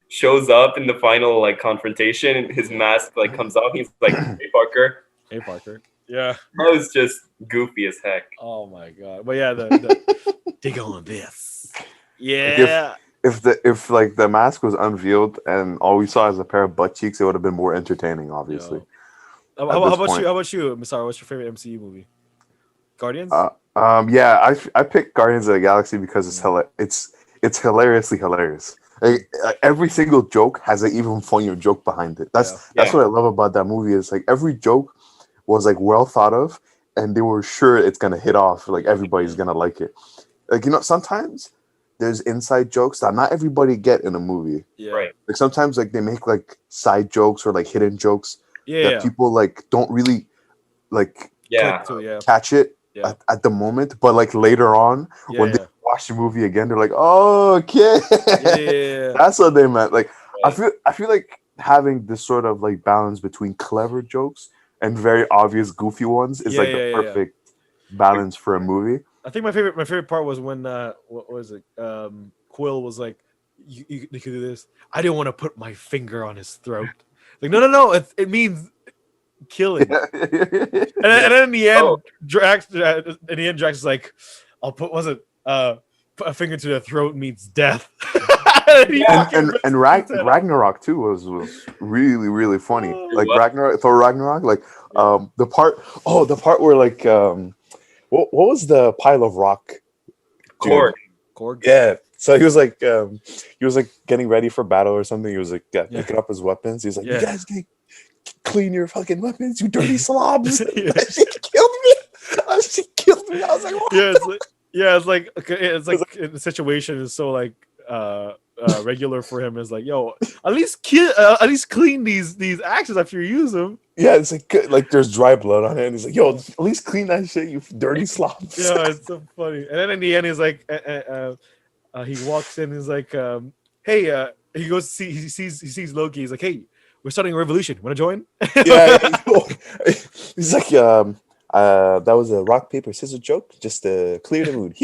shows up in the final like confrontation, his mask like comes off. He's like, "Hey Parker." Hey Parker. Yeah. That was just goofy as heck. Oh my god. But yeah, the dig on this. Yeah. If like the mask was unveiled and all we saw is a pair of butt cheeks, it would have been more entertaining, obviously. How about you, Masara? What's your favorite MCU movie? Guardians? Yeah, I picked Guardians of the Galaxy because it's hilariously hilarious. Like, every single joke has an even funnier joke behind it. That's what I love about that movie. Is like every joke was like well thought of, and they were sure it's gonna hit off. Like everybody's gonna like it. Like sometimes there's inside jokes that not everybody get in a movie. Yeah. Right. Like sometimes like they make like side jokes or like hidden jokes that people like don't really like catch it at the moment, but like later on when they watch the movie again, they're like, "Oh, okay, that's what they meant." Like I feel like having this sort of like balance between clever jokes and very obvious goofy ones is like the perfect balance for a movie. I think my favorite part was when what was it? Quill was like, "You can do this." I didn't want to put my finger on his throat. Like, no, it means killing. And then in the end, Drax is like, "I'll put put a finger to the throat means death." and Ragnarok too was really really funny. Like Thor Ragnarok, like the part where like what was the pile of rock? Korg. Yeah. So he was like getting ready for battle or something. He was like picking up his weapons. He's like, "You guys can clean your fucking weapons, you dirty slobs." That shit killed me. I was like, what? It's like the situation is so like regular for him. Is like, yo, at least clean these axes after you use them. Yeah, it's like there's dry blood on it, and he's like, "Yo, at least clean that shit, you dirty slobs." Yeah, it's so funny. And then in the end, he's like, he walks in, he's like, "Hey," he goes, he sees Loki. He's like, "Hey, we're starting a revolution. Want to join?" Yeah, he's like, that was a rock paper scissors joke, just to clear the mood.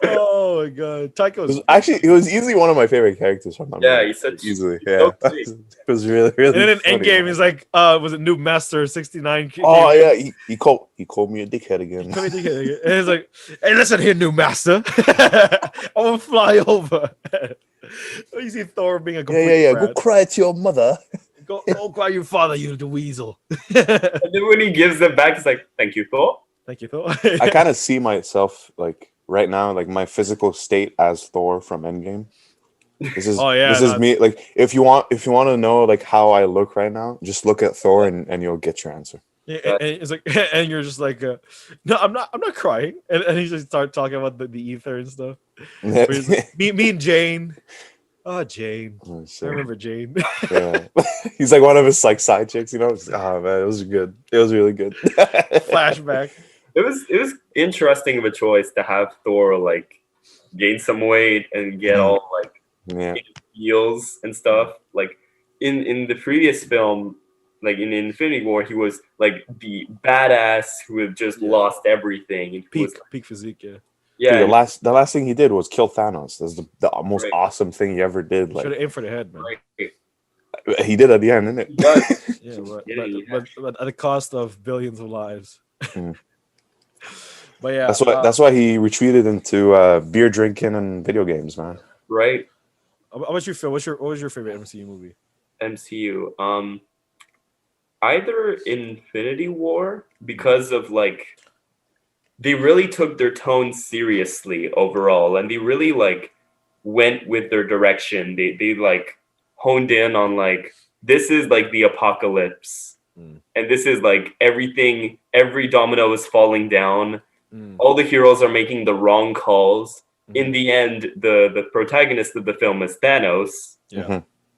Oh my god, Taiko's it was easily one of my favorite characters from that movie. He said easily. Yeah, it was really really. And then in Endgame, he's like, was it Noob Master 69? Oh yeah, he called me a dickhead again. And he's like, "Hey, listen here, Noob Master, I'm gonna fly over." You see Thor being a complete Go cry to your mother. Go cry your father, you the weasel. And then when he gives them back, he's like, "Thank you, Thor." Thank you, Thor. I kind of see myself like right now, like my physical state as Thor from Endgame. This is me. Like if you want to know like how I look right now, just look at Thor and you'll get your answer. Yeah, and it's like, and you're just like, no, I'm not crying, and he just started talking about the ether and stuff. Like, me and Jane. Oh, Jane. Oh, I remember Jane. Yeah. He's like one of his like side chicks, you know. Oh man, it was good. It was really good. Flashback. It was interesting of a choice to have Thor like gain some weight and get all like heels and stuff. Like in the previous film, like in Infinity War, he was like the badass who had just lost everything. Peak physique, Yeah, dude, the last thing he did was kill Thanos. That's the most awesome thing he ever did. Like, should have aimed for the head, man. Right. He did at the end, didn't it? But at the cost of billions of lives. But yeah, that's why he retreated into beer drinking and video games, man. Right. How about you, Phil? What was your favorite MCU movie? MCU. Either Infinity War, because of like they really took their tone seriously overall, and they really like went with their direction. They like honed in on like this is like the apocalypse, and this is like everything. Every domino is falling down. All the heroes are making the wrong calls. In the end, the protagonist of the film is Thanos,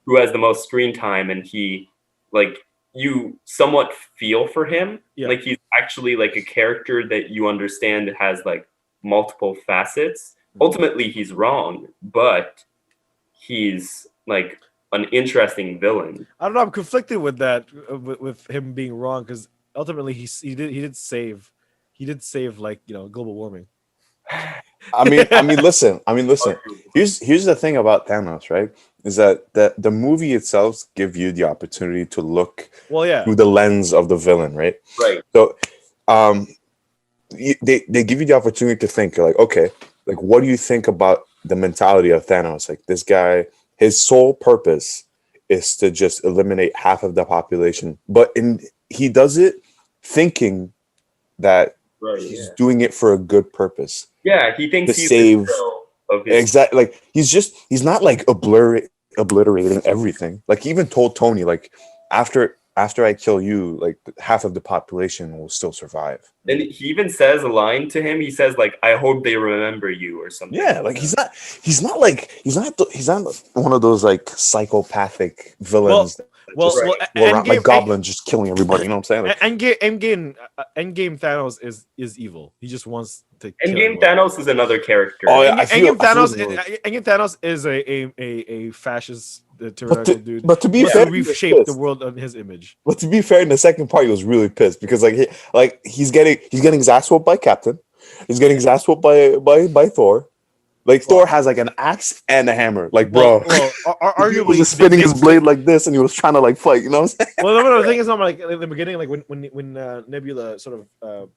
who has the most screen time, and he like you somewhat feel for him. Yeah. Like he's actually like a character that you understand has like multiple facets. Ultimately, he's wrong, but he's like an interesting villain. I don't know. I'm conflicted with that, with him being wrong, because ultimately he did save, like global warming. Listen. Here's the thing about Thanos, right? Is that the movie itself give you the opportunity to look Well, yeah, through the lens of the villain, right? Right. So, they give you the opportunity to think, like, okay, like, what do you think about the mentality of Thanos? Like, this guy, his sole purpose is to just eliminate half of the population, but he does it thinking that Right. he's doing it for a good purpose, Yeah, he to thinks he's the save. hero of his. Exactly, like he's not like obliterating everything. Like, he even told Tony, like, after I kill you, like, half of the population will still survive. And he even says a line to him. He says like, "I hope they remember you" or something. Yeah, like, he's not one of those like psychopathic villains that well, just well, go around like Endgame, goblins just killing everybody. You know what I'm saying? Like, Endgame Thanos is evil. He just wants to kill Endgame everyone. Thanos is another character. oh yeah, Endgame Thanos, like, Endgame Thanos is a fascist, but tyrannical dude. but to be He wants fair, to he was reshape the pissed. world on his image. But to be fair, in the second part, he was really pissed because he's getting his ass whooped by Captain. He's getting his ass whooped by Thor. Like, Thor has like an axe and a hammer. Like, bro, he was Arguably, just spinning his blade like this, and he was trying to like fight. You know what I'm saying? well, the thing is, not like in the beginning, like when Nebula sort of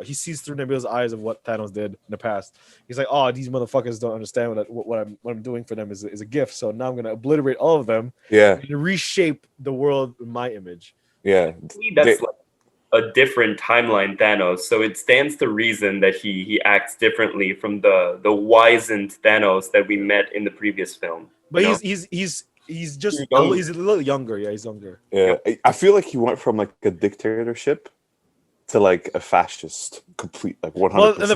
he sees through Nebula's eyes of what Thanos did in the past. He's like, "Oh, these motherfuckers don't understand what I'm doing for them is a gift. So now I'm gonna obliterate all of them Yeah, and reshape the world in my image." yeah. That's like a different timeline Thanos, so it stands to reason that he acts differently from the wizened Thanos that we met in the previous film. But you know? he's just young. he's a little younger. Yeah, he's younger. Yeah, I feel like he went from like a dictatorship to like a fascist, complete, like Well, 100%. in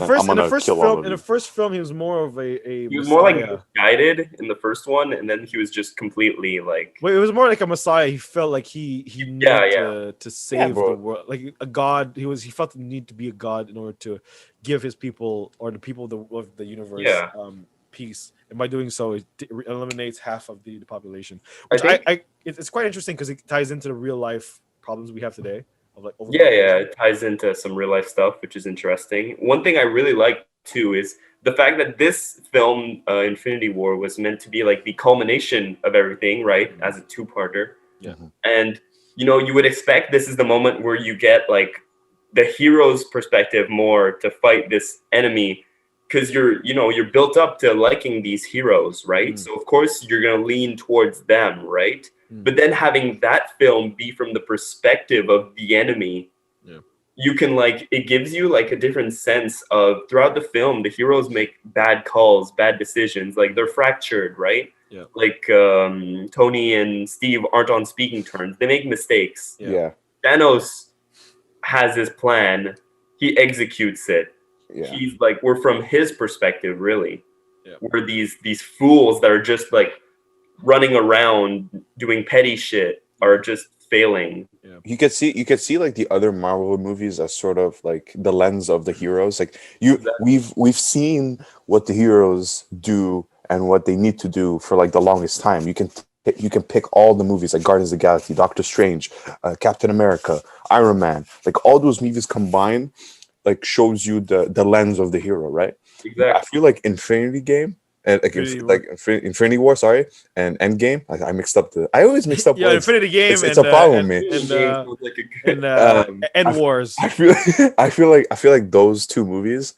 the first film, he was more of a He was more messiah. like guided in the first one, and then he was just completely like. Well, it was more like a messiah. He felt like he needed to save the bro. world, like a god. He felt the need to be a god in order to give his people or the people of the universe Yeah. peace. And by doing so, it eliminates half of the population. I Which think, it's quite interesting because it ties into the real life problems we have today of like yeah, it ties into some real life stuff, which is interesting. One thing I really like too is the fact that this film, Infinity War, was meant to be like the culmination of everything, right? As a two-parter. Yeah. And you would expect this is the moment where you get like the hero's perspective more to fight this enemy, because you're built up to liking these heroes, right? So of course you're gonna lean towards them, right? But then having that film be from the perspective of the enemy, you can like, it gives you like a different sense of, throughout the film, the heroes make bad calls, bad decisions, like they're fractured, right? Yeah. Like Tony and Steve aren't on speaking terms. They make mistakes. Yeah. Thanos has his plan. He executes it. Yeah. He's like, we're from his perspective, really. Yeah. We're these fools that are just like running around doing petty shit are just failing. Yeah. You could see like the other Marvel movies as sort of like the lens of the heroes. Like we've seen what the heroes do and what they need to do for like the longest time. You can pick all the movies like Guardians of the Galaxy, Doctor Strange, Captain America, Iron Man. Like, all those movies combined like shows you the lens of the hero, right? Exactly. I feel like Infinity Game and Infinity War, sorry, and Endgame. I mixed up I always mixed up. Yeah, words. Infinity Game. It's a problem with me. And Wars. I feel like those two movies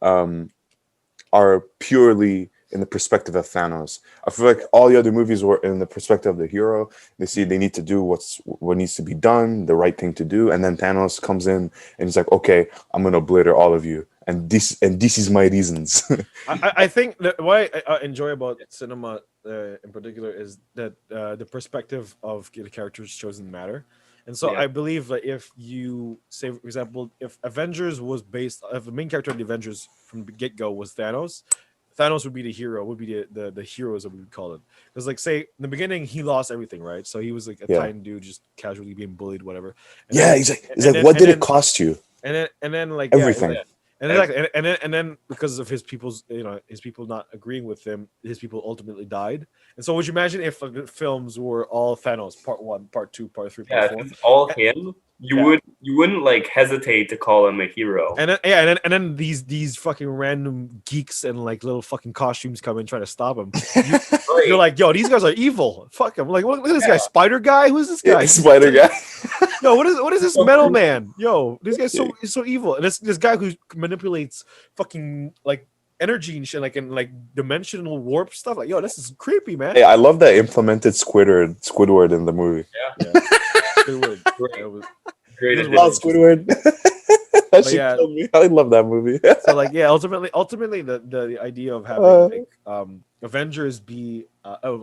are purely in the perspective of Thanos. I feel like all the other movies were in the perspective of the hero. They need to do what needs to be done, the right thing to do, and then Thanos comes in and he's like, "Okay, I'm gonna obliterate all of you." And this is my reasons. I think that what I enjoy about cinema in particular is that the perspective of the characters chosen matter. And so I believe that if you say, for example, if the main character of the Avengers from the get-go was Thanos, Thanos would be the hero, would be the heroes that we would call it. Because like say in the beginning he lost everything, right? So he was like a Yeah. tiny dude just casually being bullied, whatever. And Yeah, then, he's like, and what did then, it cost you? and then like Everything. and then, like, and then because of his people's his people not agreeing with him, his people ultimately died. And so would you imagine if the films were all Thanos, part 1, part 2, part 3, part Yeah, 4? if it's all him, Yeah. you wouldn't like hesitate to call him a hero. And then and then these fucking random geeks and like little fucking costumes come and try to stop him. You're like, yo, these guys are evil. Fuck him. Like, look at this guy, Spider Guy. Who's this guy? Yeah, Spider Guy. Yo, what is this metal man? Yo, this guy's so evil. And this guy who manipulates fucking like energy and shit, like and like dimensional warp stuff. Like, yo, this is creepy, man. Hey, I love that implemented Squidward in the movie. Yeah. Squidward. Great. It was Oh, Squidward. That shit yeah. killed me. I love that movie. So like yeah, ultimately the idea of having like Avengers be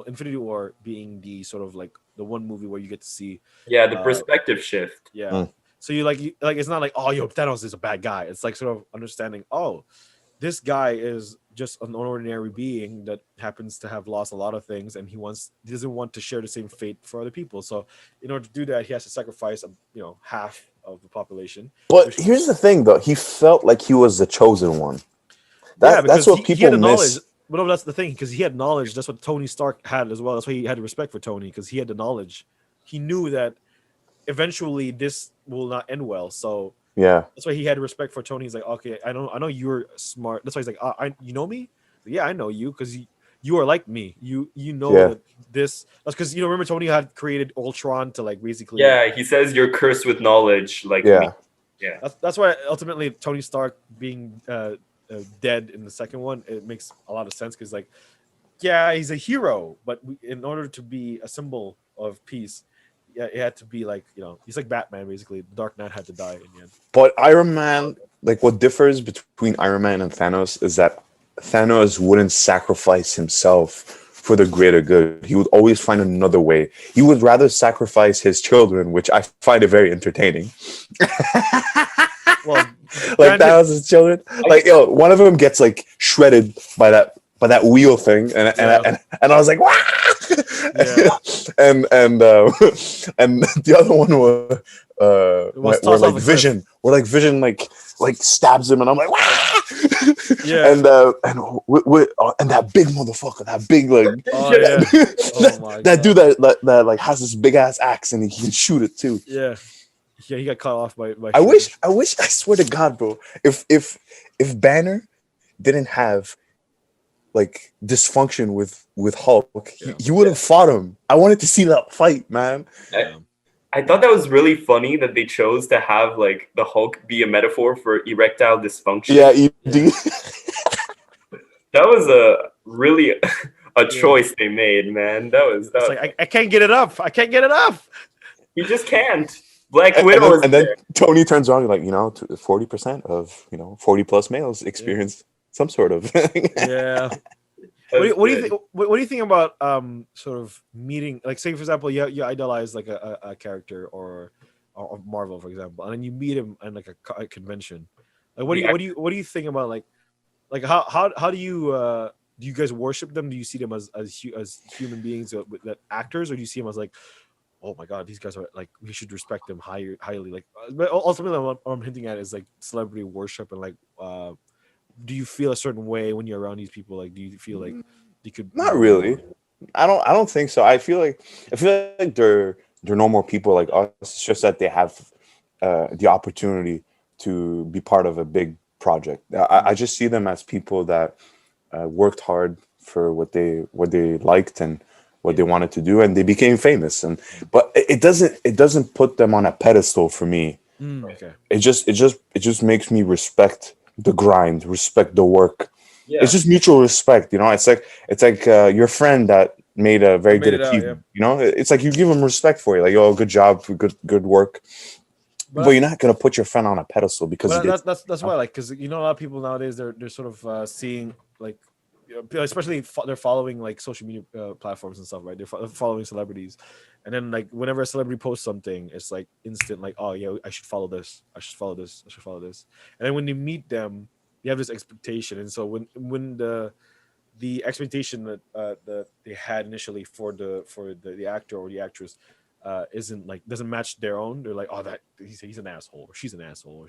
Infinity War being the sort of like the one movie where you get to see the perspective shift. yeah. So you like it's not like, oh, yo, Thanos is a bad guy. It's like sort of understanding, oh, this guy is just an ordinary being that happens to have lost a lot of things, and he doesn't want to share the same fate for other people. So in order to do that, he has to sacrifice half of the population. But here's the thing, though. He felt like he was the chosen one. That's what people he had the miss. knowledge. But no, that's the thing, because he had knowledge. That's what Tony Stark had as well. That's why he had respect for Tony, because he had the knowledge. He knew that eventually this will not end well. So Yeah. that's why he had respect for Tony. He's like, okay, I know you're smart. That's why he's like, you know me? Yeah, I know you, because you are like me. You know that that's because remember Tony had created Ultron to like basically. Yeah, he says you're cursed with knowledge, like me. Yeah. That's why ultimately Tony Stark being dead in the second one, it makes a lot of sense, because like, yeah, he's a hero, but in order to be a symbol of peace, yeah, it had to be like he's like Batman basically. The Dark Knight had to die in the end. But Iron Man, like what differs between Iron Man and Thanos is that Thanos wouldn't sacrifice himself for the greater good. He would always find another way. He would rather sacrifice his children, which I find it very entertaining. Well, like Thanos' children, like one of them gets like shredded by that wheel thing, and I was like, wow. Yeah. and the other one was where like Vision, like stabs him, and I'm like, wow. Yeah. And that big motherfucker, that big like, oh yeah, oh my that God. dude that like has this big ass axe and he can shoot it too. Yeah, he got cut off by. I wish. I swear to God, bro. If Banner didn't have like dysfunction with Hulk, he would have fought him. I wanted to see that fight, man. I thought that was really funny that they chose to have like the Hulk be a metaphor for erectile dysfunction. Yeah, ED. That was a really a choice they made, man. That was like I can't get it up. I can't get it up. He just can't. Black Widow. And then Tony turns around, like 40% of 40 plus males experience some sort of. Yeah. What do you think? What do you think about sort of meeting? Like, say for example, you idolize like a character or Marvel, for example, and then you meet him in like a convention. Like, what do you think about like how do you guys worship them? Do you see them as human beings, that actors, or do you see them as like, oh my God, these guys are like, we should respect them highly? Like, but ultimately, what I'm hinting at is like celebrity worship, and like, do you feel a certain way when you're around these people? Like, do you feel like you could? Not really. I don't think so. I feel like they're normal people like us. It's just that they have the opportunity to be part of a big project. I just see them as people that worked hard for what they liked and what they wanted to do, and they became famous. But it doesn't put them on a pedestal for me. Okay. It just makes me respect the grind, respect the work. Yeah. It's just mutual respect, It's like your friend that made a very good achievement. It's like you give them respect for it. Like, oh, good job, good work. But you're not gonna put your friend on a pedestal because that's why, like, because a lot of people nowadays they're sort of seeing like, especially they're following like social media platforms and stuff, right? They're following celebrities, and then like whenever a celebrity posts something, it's like instant, like, oh yeah, I should follow this, I should follow this, I should follow this. And then when you meet them, you have this expectation, and so when the expectation that they had initially for the actor or the actress isn't like doesn't match their own. They're like, oh, that he's an asshole or she's an asshole. Or,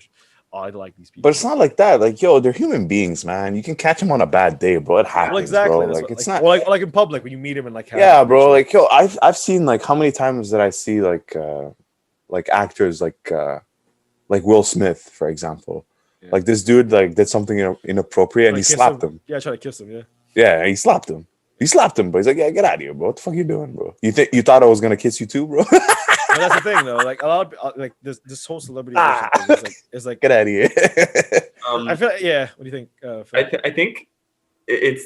oh, I like these people. But it's not like that. Like, yo, they're human beings, man. You can catch them on a bad day, bro. It happens, Well, exactly. bro. That's Like, what, it's like, not. or like in public when you meet him and like have Yeah, a bro. connection. Like, yo, I've seen like how many times did I see like actors like Will Smith, for example. Yeah. Like this dude like did something inappropriate and Like, he kiss slapped him. Yeah, try to kiss him. Yeah. Yeah, he slapped him. He slapped him, but he's like, yeah, get out of here, bro. What the fuck you doing, bro? You thought I was gonna kiss you too, bro? But that's the thing, though. Like a lot of like this whole celebrity edition thing is like Get out of here. I feel yeah. What do you think? Phil? I think it's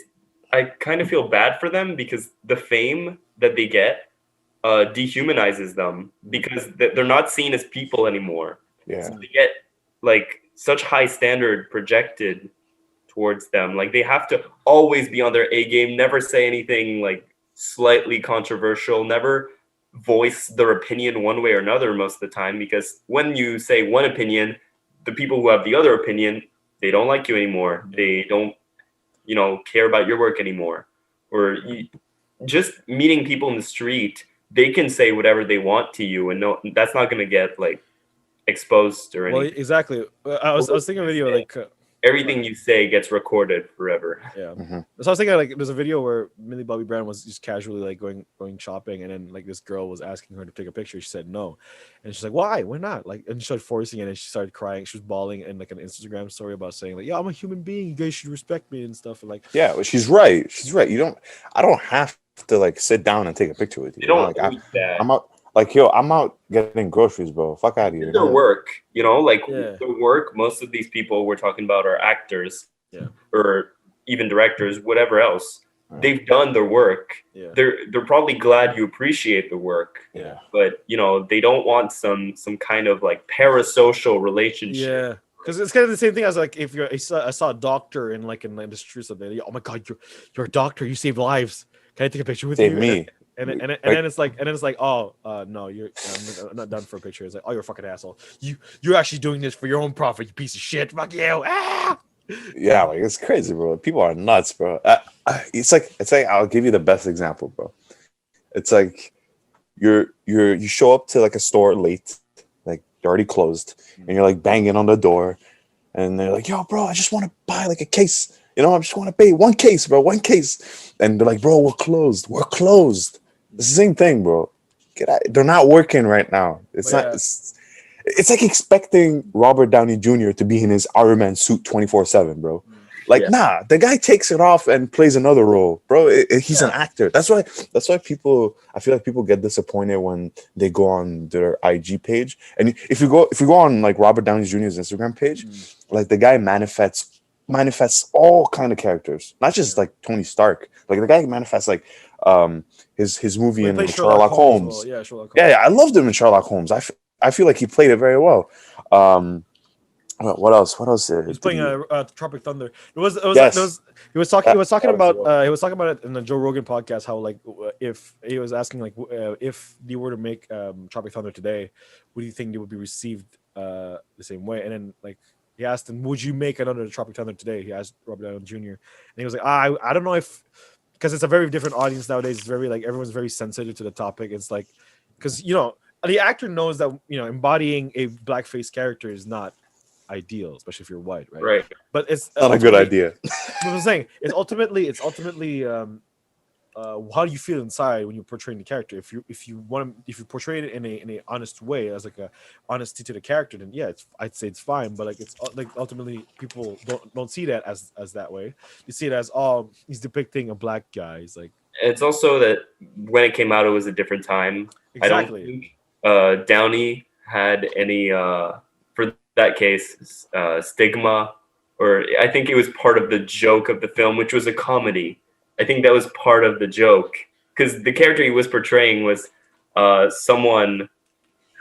I kind of feel bad for them because the fame that they get dehumanizes them because they're not seen as people anymore. Yeah. So they get like such high standard projected towards them. Like they have to always be on their A game, never say anything like slightly controversial, never voice their opinion one way or another most of the time, because when you say one opinion, the people who have the other opinion, they don't like you anymore. They don't, care about your work anymore. Or just meeting people in the street, they can say whatever they want to you, and no, that's not going to get like exposed or anything. Well, exactly. I was thinking of a video like everything you say gets recorded forever. yeah. Mm-hmm. So I was thinking like there's a video where Millie Bobby Brown was just casually like going shopping, and then like this girl was asking her to take a picture. She said no, and she's like, why? Why not? Like, and she started forcing it, and she started crying. She was bawling in like an Instagram story about saying like, yeah, I'm a human being. You guys should respect me and stuff. And like, Yeah, well, she's right. She's right. I don't have to like sit down and take a picture with you. You don't Like, need that. I'm out. Like, yo, I'm out getting groceries, bro. Fuck out of here. Their work, like Yeah. the work. Most of these people we're talking about are actors, Yeah. or even directors, whatever else. Right. They've done their work. yeah, They're probably glad you appreciate the work, Yeah. but they don't want some kind of like parasocial relationship. yeah. Because it's kind of the same thing as like if I saw a doctor in the street or something. Oh my god, you're a doctor. You save lives. Can I take a picture with Save you? me. And then it's like oh no, I'm not done for a picture. It's like, oh, you're a fucking asshole. You're actually doing this for your own profit, you piece of shit. Fuck you. Ah! Yeah, like it's crazy, bro. People are nuts, bro. It's like I'll give you the best example, bro. It's like you show up to like a store late, like they're already closed, and you're like banging on the door, and they're like, yo, bro, I just want to buy like a case. I just want to pay one case, bro, one case. And they're like, bro, we're closed. It's the same thing, bro. Get out. They're not working right now. It's But not. It's like expecting Robert Downey Jr. to be in his Iron Man suit 24/7, bro. Like, Yeah. nah, the guy takes it off and plays another role, bro. He's an actor. That's why I feel like people get disappointed when they go on their IG page. And if you go on like Robert Downey Jr.'s Instagram page, like the guy manifests all kind of characters, not just like Tony Stark. Like the guy manifests like his movie He in played Sherlock Holmes. as well. Yeah, Sherlock Holmes. Yeah, I loved him in Sherlock Holmes. I feel like he played it very well. What else? He was playing Tropic Thunder. He was talking about it in the Joe Rogan podcast. How like if he was asking like if they were to make Tropic Thunder today, would you think they would be received the same way? And then like he asked him, would you make another Tropic Thunder today? He asked Robert Downey Jr. and he was like, I don't know if, because it's a very different audience nowadays. It's very like everyone's very sensitive to the topic. It's like because the actor knows that embodying a blackface character is not ideal, especially if you're white, right? Right. But it's not a good idea. What I'm saying it's ultimately how do you feel inside when you're portraying the character? If you portray it in a honest way, as like a honesty to the character, then yeah, I'd say it's fine. But like it's like ultimately people don't see that as that way. You see it as he's depicting a black guy. He's like It's also that when it came out, it was a different time. exactly. I don't think Downey had any for that case stigma, or I think it was part of the joke of the film, which was a comedy. I think that was part of the joke because the character he was portraying was someone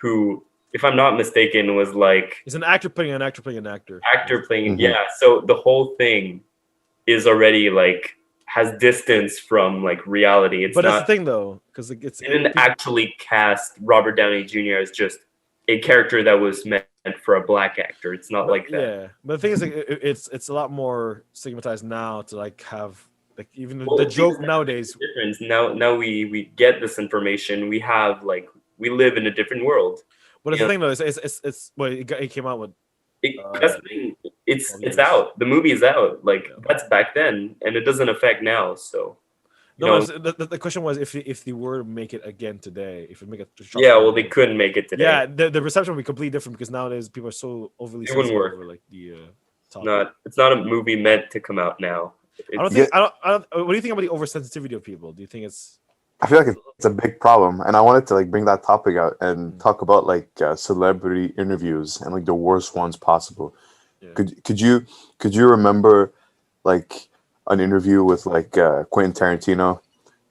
who, if I'm not mistaken, was like He's an actor playing an actor playing an actor. Mhm. Yeah. So the whole thing is already like has distance from like reality. It's But not. that's the thing though, because They didn't actually cast Robert Downey Jr. as just a character that was meant for a black actor. It's not like that. Yeah, but the thing is, like, it's a lot more stigmatized now to like have Like even Well, the because joke that's nowadays. the difference. Now we get this information. We have like we live in a different world. But You the know, thing though is it's well it came out with that's the thing. 12 It's years. out. The movie is out. Like Yeah. that's back then, and it doesn't affect now. So, you No, know, the question was if they were to make it again today, if we make a shot yeah. film Well, they again. couldn't make it today. Yeah, the reception would be completely different because nowadays people are so overly It wouldn't sensitive work. over like the topic. Not. It's not a movie meant to come out now. I don't It's, think I don't. What do you think about the oversensitivity of people? Do you think it's I feel like it's a big problem, and I wanted to like bring that topic out and Mm. talk about like celebrity interviews and like the worst ones possible. Yeah. Could you remember like an interview with like Quentin Tarantino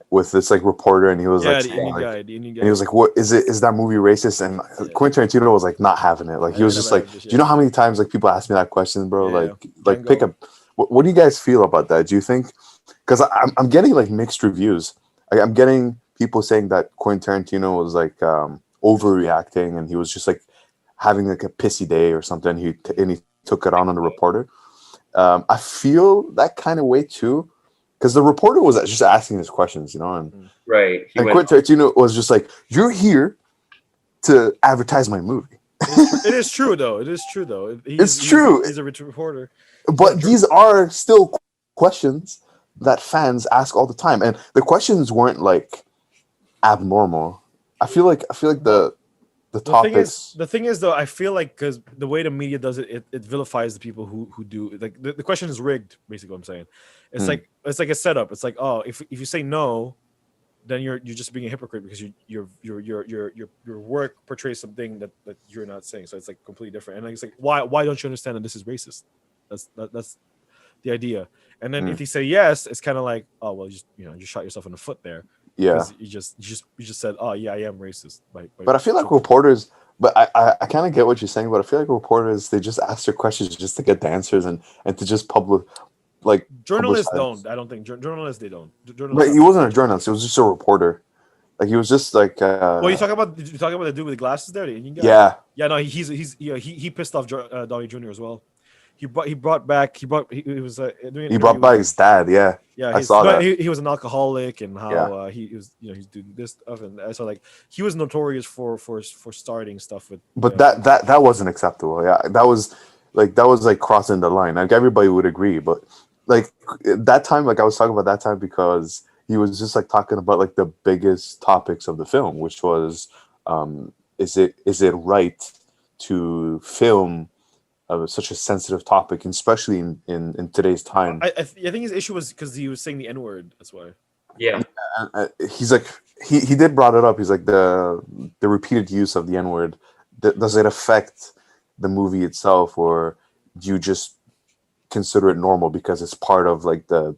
with this like reporter, and he was like, the saying, Indian like, guy, the Indian guy? and he was like, "What is it? Is that movie racist?" And Yeah. Quentin Tarantino was like not having it. Like he I was never just like, had this, "Do you know how many times like people ask me that question, bro? Yeah. Like pick Django. up. What do you guys feel about that? Do you think? Because I'm getting like mixed reviews. I'm getting people saying that Quentin Tarantino was like overreacting, and he was just like having like a pissy day or something. And he took it on the reporter. I feel that kind of way too, because the reporter was just asking his questions, you know, and right. and Quentin Tarantino was just like, "You're here to advertise my movie." It is true though. It is true though. It's true. He's a rich reporter. But these are still questions that fans ask all the time, and the questions weren't like abnormal. I feel like the topics. The thing is though, I feel like because the way the media does it, it vilifies the people who do like the question is rigged. Basically, what I'm saying, it's like a setup. It's like, oh, if you say no, then you're just being a hypocrite because your work portrays something that you're not saying. So it's like completely different. And like, it's like why don't you understand that this is racist? That's the idea. And then if you say yes, it's kind of like, oh well, you shot yourself in the foot there. Yeah, you just said, oh yeah, I am racist. But I feel like reporters. But I kind of get what you're saying. But I feel like reporters, they just ask their questions just to get the answers and to just like journalists publicize. don't. I don't think journalists they don't. But he wasn't a journalist. It was just a reporter. Like he was just like. Well, you talking about the dude with the glasses there, the Indian guy? Yeah. Yeah, no, he pissed off Downey Jr. as well. He brought back he was doing He brought back his dad. Yeah. Yeah, I saw that. He was an alcoholic and how he was he's doing this stuff, and so like he was notorious for starting stuff with. But that wasn't acceptable. Yeah, that was like crossing the line. Like everybody would agree, but like that time, like I was talking about that time because he was just like talking about like the biggest topics of the film, which was is it right to film such a sensitive topic, especially in today's time. I think his issue was because he was saying the N-word. That's why. Yeah. He's like he did brought it up. He's like the repeated use of the N-word. Does it affect the movie itself, or do you just consider it normal because it's part of like the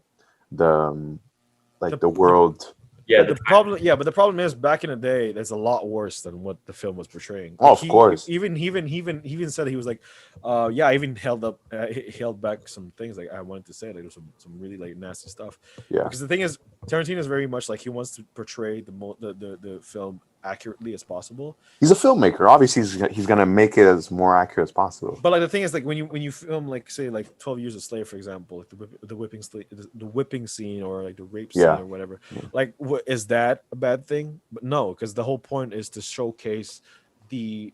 world? Yeah, but the problem is back in the day, there's a lot worse than what the film was portraying. Oh, of course. He even said he was like, I even held back some things like I wanted to say. Like there's some really like nasty stuff. Yeah. Because the thing is, Tarantino is very much like he wants to portray the film accurately as possible. He's a filmmaker. Obviously, he's gonna make it as more accurate as possible. But like the thing is, like when you film like say like 12 Years a Slave, for example, like the whipping scene or like the rape scene or whatever, like is that a bad thing? But no, because the whole point is to showcase the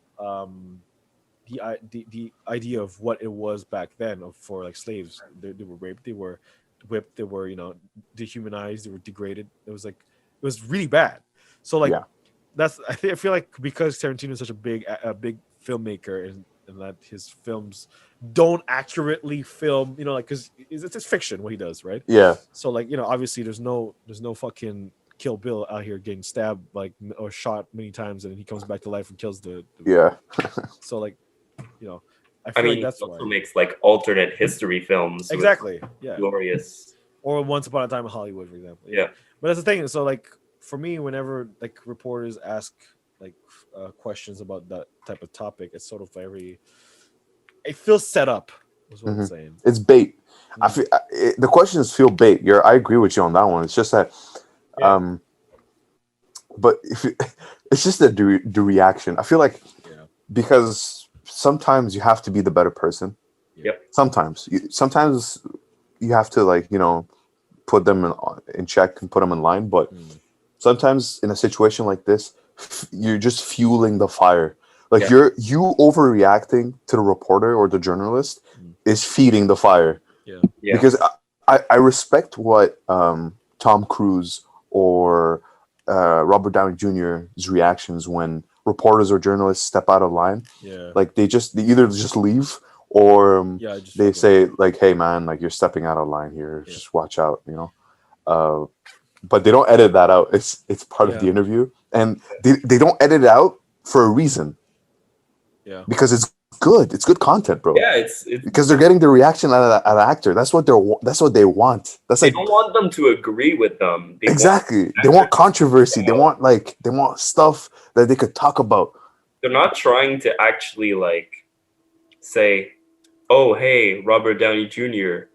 idea of what it was back then for like slaves. They were raped, they were whipped, they were dehumanized, they were degraded. It was really bad. So like I feel like because Tarantino is such a big filmmaker and that his films don't accurately film, like because it's fiction what he does, right? Yeah. So like obviously there's no fucking Kill Bill out here getting stabbed or shot many times and he comes back to life and kills the so like I feel like that's he also why makes like alternate history films. exactly Glorious. Or Once Upon a Time in Hollywood, for example. Yeah. But that's the thing. So like for me, whenever like reporters ask like questions about that type of topic, it's sort of it feels set up. Is what I'm saying. It's bait. I feel the questions feel bait. I agree with you on that one. It's just that, but it's just the reaction. I feel like because sometimes you have to be the better person. Yep. Sometimes you have to put them in check and put them in line. But sometimes in a situation like this, you're just fueling the fire. Like you overreacting to the reporter or the journalist is feeding the fire. Yeah. Because I respect what Tom Cruise or Robert Downey Jr.'s reactions when reporters or journalists step out of line. Yeah. Like they either just leave or just they fucking- say like, "Hey man, like you're stepping out of line here. Just watch out," you know. But they don't edit that out. It's part of the interview, and they don't edit it out for a reason. Yeah. Because it's good. It's good content, bro. Yeah, it's because they're getting the reaction out of the actor. That's what they want. That's they like don't want them to agree with them. Exactly. They want controversy. They want stuff that they could talk about. They're not trying to actually like say, "Oh, hey, Robert Downey Jr.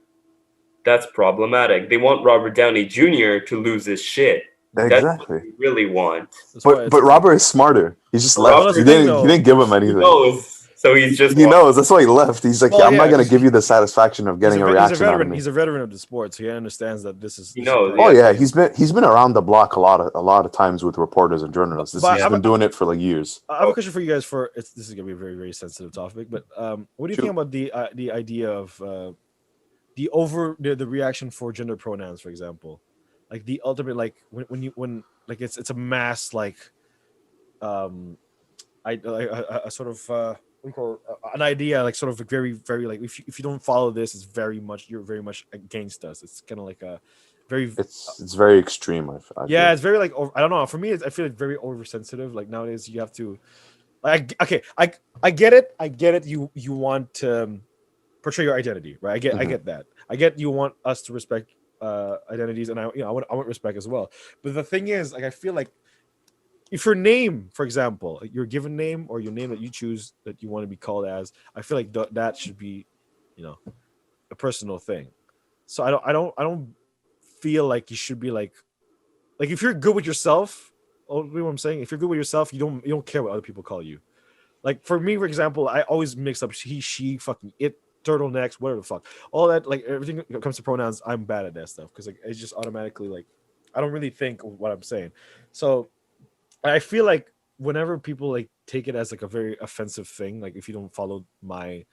That's problematic." They want Robert Downey Jr. to lose his shit. That's what they really want. But Robert is smarter. He just left. He didn't give him anything. He knows. So he's just he knows. That's why he left. He's like, I'm not gonna give you the satisfaction of getting a reaction out of me. He's a veteran of the sport, so he understands that this is. He knows. Oh yeah, he's been around the block a lot of times with reporters and journalists. He's been doing it for like years. I have a question for you guys. This is gonna be a very, very sensitive topic, but what do you think about the idea of the reaction for gender pronouns, for example, like the ultimate, like when like it's a mass like a sort of an idea like sort of very, very like if you don't follow this, it's you're very much against us. It's kind of like a very it's very extreme. I feel. It's very like I don't know. For me, I feel like very oversensitive. Like nowadays, you have to like I get it. You want to portray your identity, right? I get that. I get you want us to respect identities, and I want respect as well. But the thing is, like I feel like if your name, for example, your given name or your name that you choose that you want to be called as, I feel like that should be, a personal thing. So I don't feel like you should be like if you're good with yourself. Oh, you know what I'm saying? If you're good with yourself, you don't care what other people call you. Like for me, for example, I always mix up he, she, fucking it, turtlenecks, whatever the fuck, all that. Like everything that comes to pronouns, I'm bad at that stuff because like it's just automatically like I don't really think of what I'm saying. So I feel like whenever people like take it as like a very offensive thing, like if you don't follow my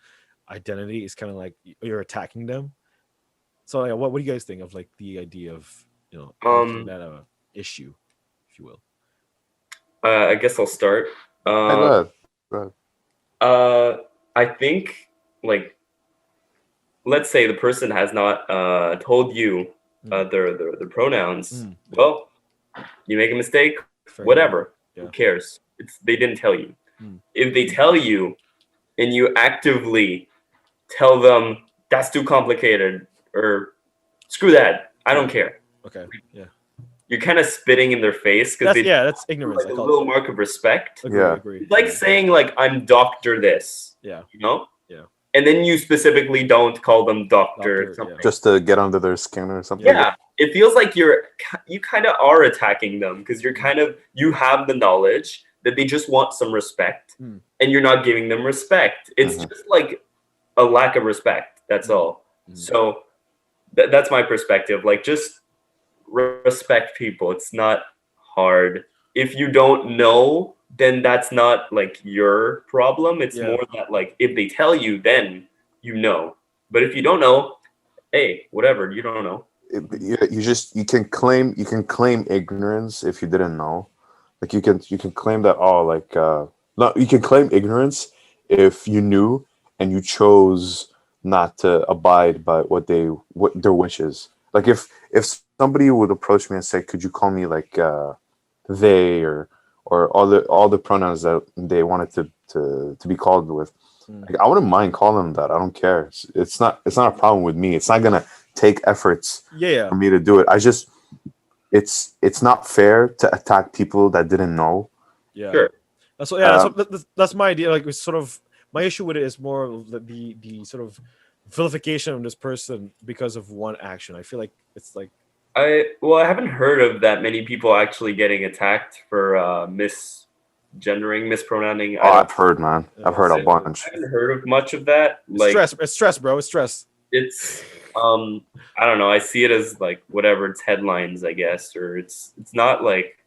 identity, it's kind of like you're attacking them. So like, what do you guys think of like the idea of making that issue, if you will? I guess I'll start. Go ahead. I think like let's say the person has not told you their pronouns. Well, you make a mistake. Whatever. Who cares? They didn't tell you. If they tell you and you actively tell them that's too complicated or screw that, I don't care. Okay. Yeah. You're kind of spitting in their face because that's ignorance. Like a little mark of respect. Agree. It's like saying like I'm Dr. This. Yeah. Yeah. And then you specifically don't call them doctor something. Just to get under their skin or something. Yeah. It feels like you kind of are attacking them because you have the knowledge that they just want some respect and you're not giving them respect. It's just like a lack of respect. That's all. So that's my perspective. Like just respect people. It's not hard. If you don't know, then that's not like your problem. It's more that like if they tell you, then you know. But if you don't know, hey, whatever, you don't know. You can claim ignorance if you didn't know. Like you can claim that you can claim ignorance if you knew and you chose not to abide by what their wishes. Like if somebody would approach me and say, "Could you call me like they or all the pronouns that they wanted to be called with?" Like, I wouldn't mind calling them that. I don't care. It's not a problem with me. It's not gonna take efforts for me to do it. It's not fair to attack people that didn't know. Yeah, sure. That's my idea. Like, it's sort of my issue with it is more of the sort of vilification of this person because of one action. I feel like it's like I haven't heard of that many people actually getting attacked for misgendering, mispronouncing. I've heard, man. I've heard a bunch. I haven't heard of much of that. Like it's stress, bro. It's stress. It's I don't know. I see it as like whatever, it's headlines, I guess, or it's not like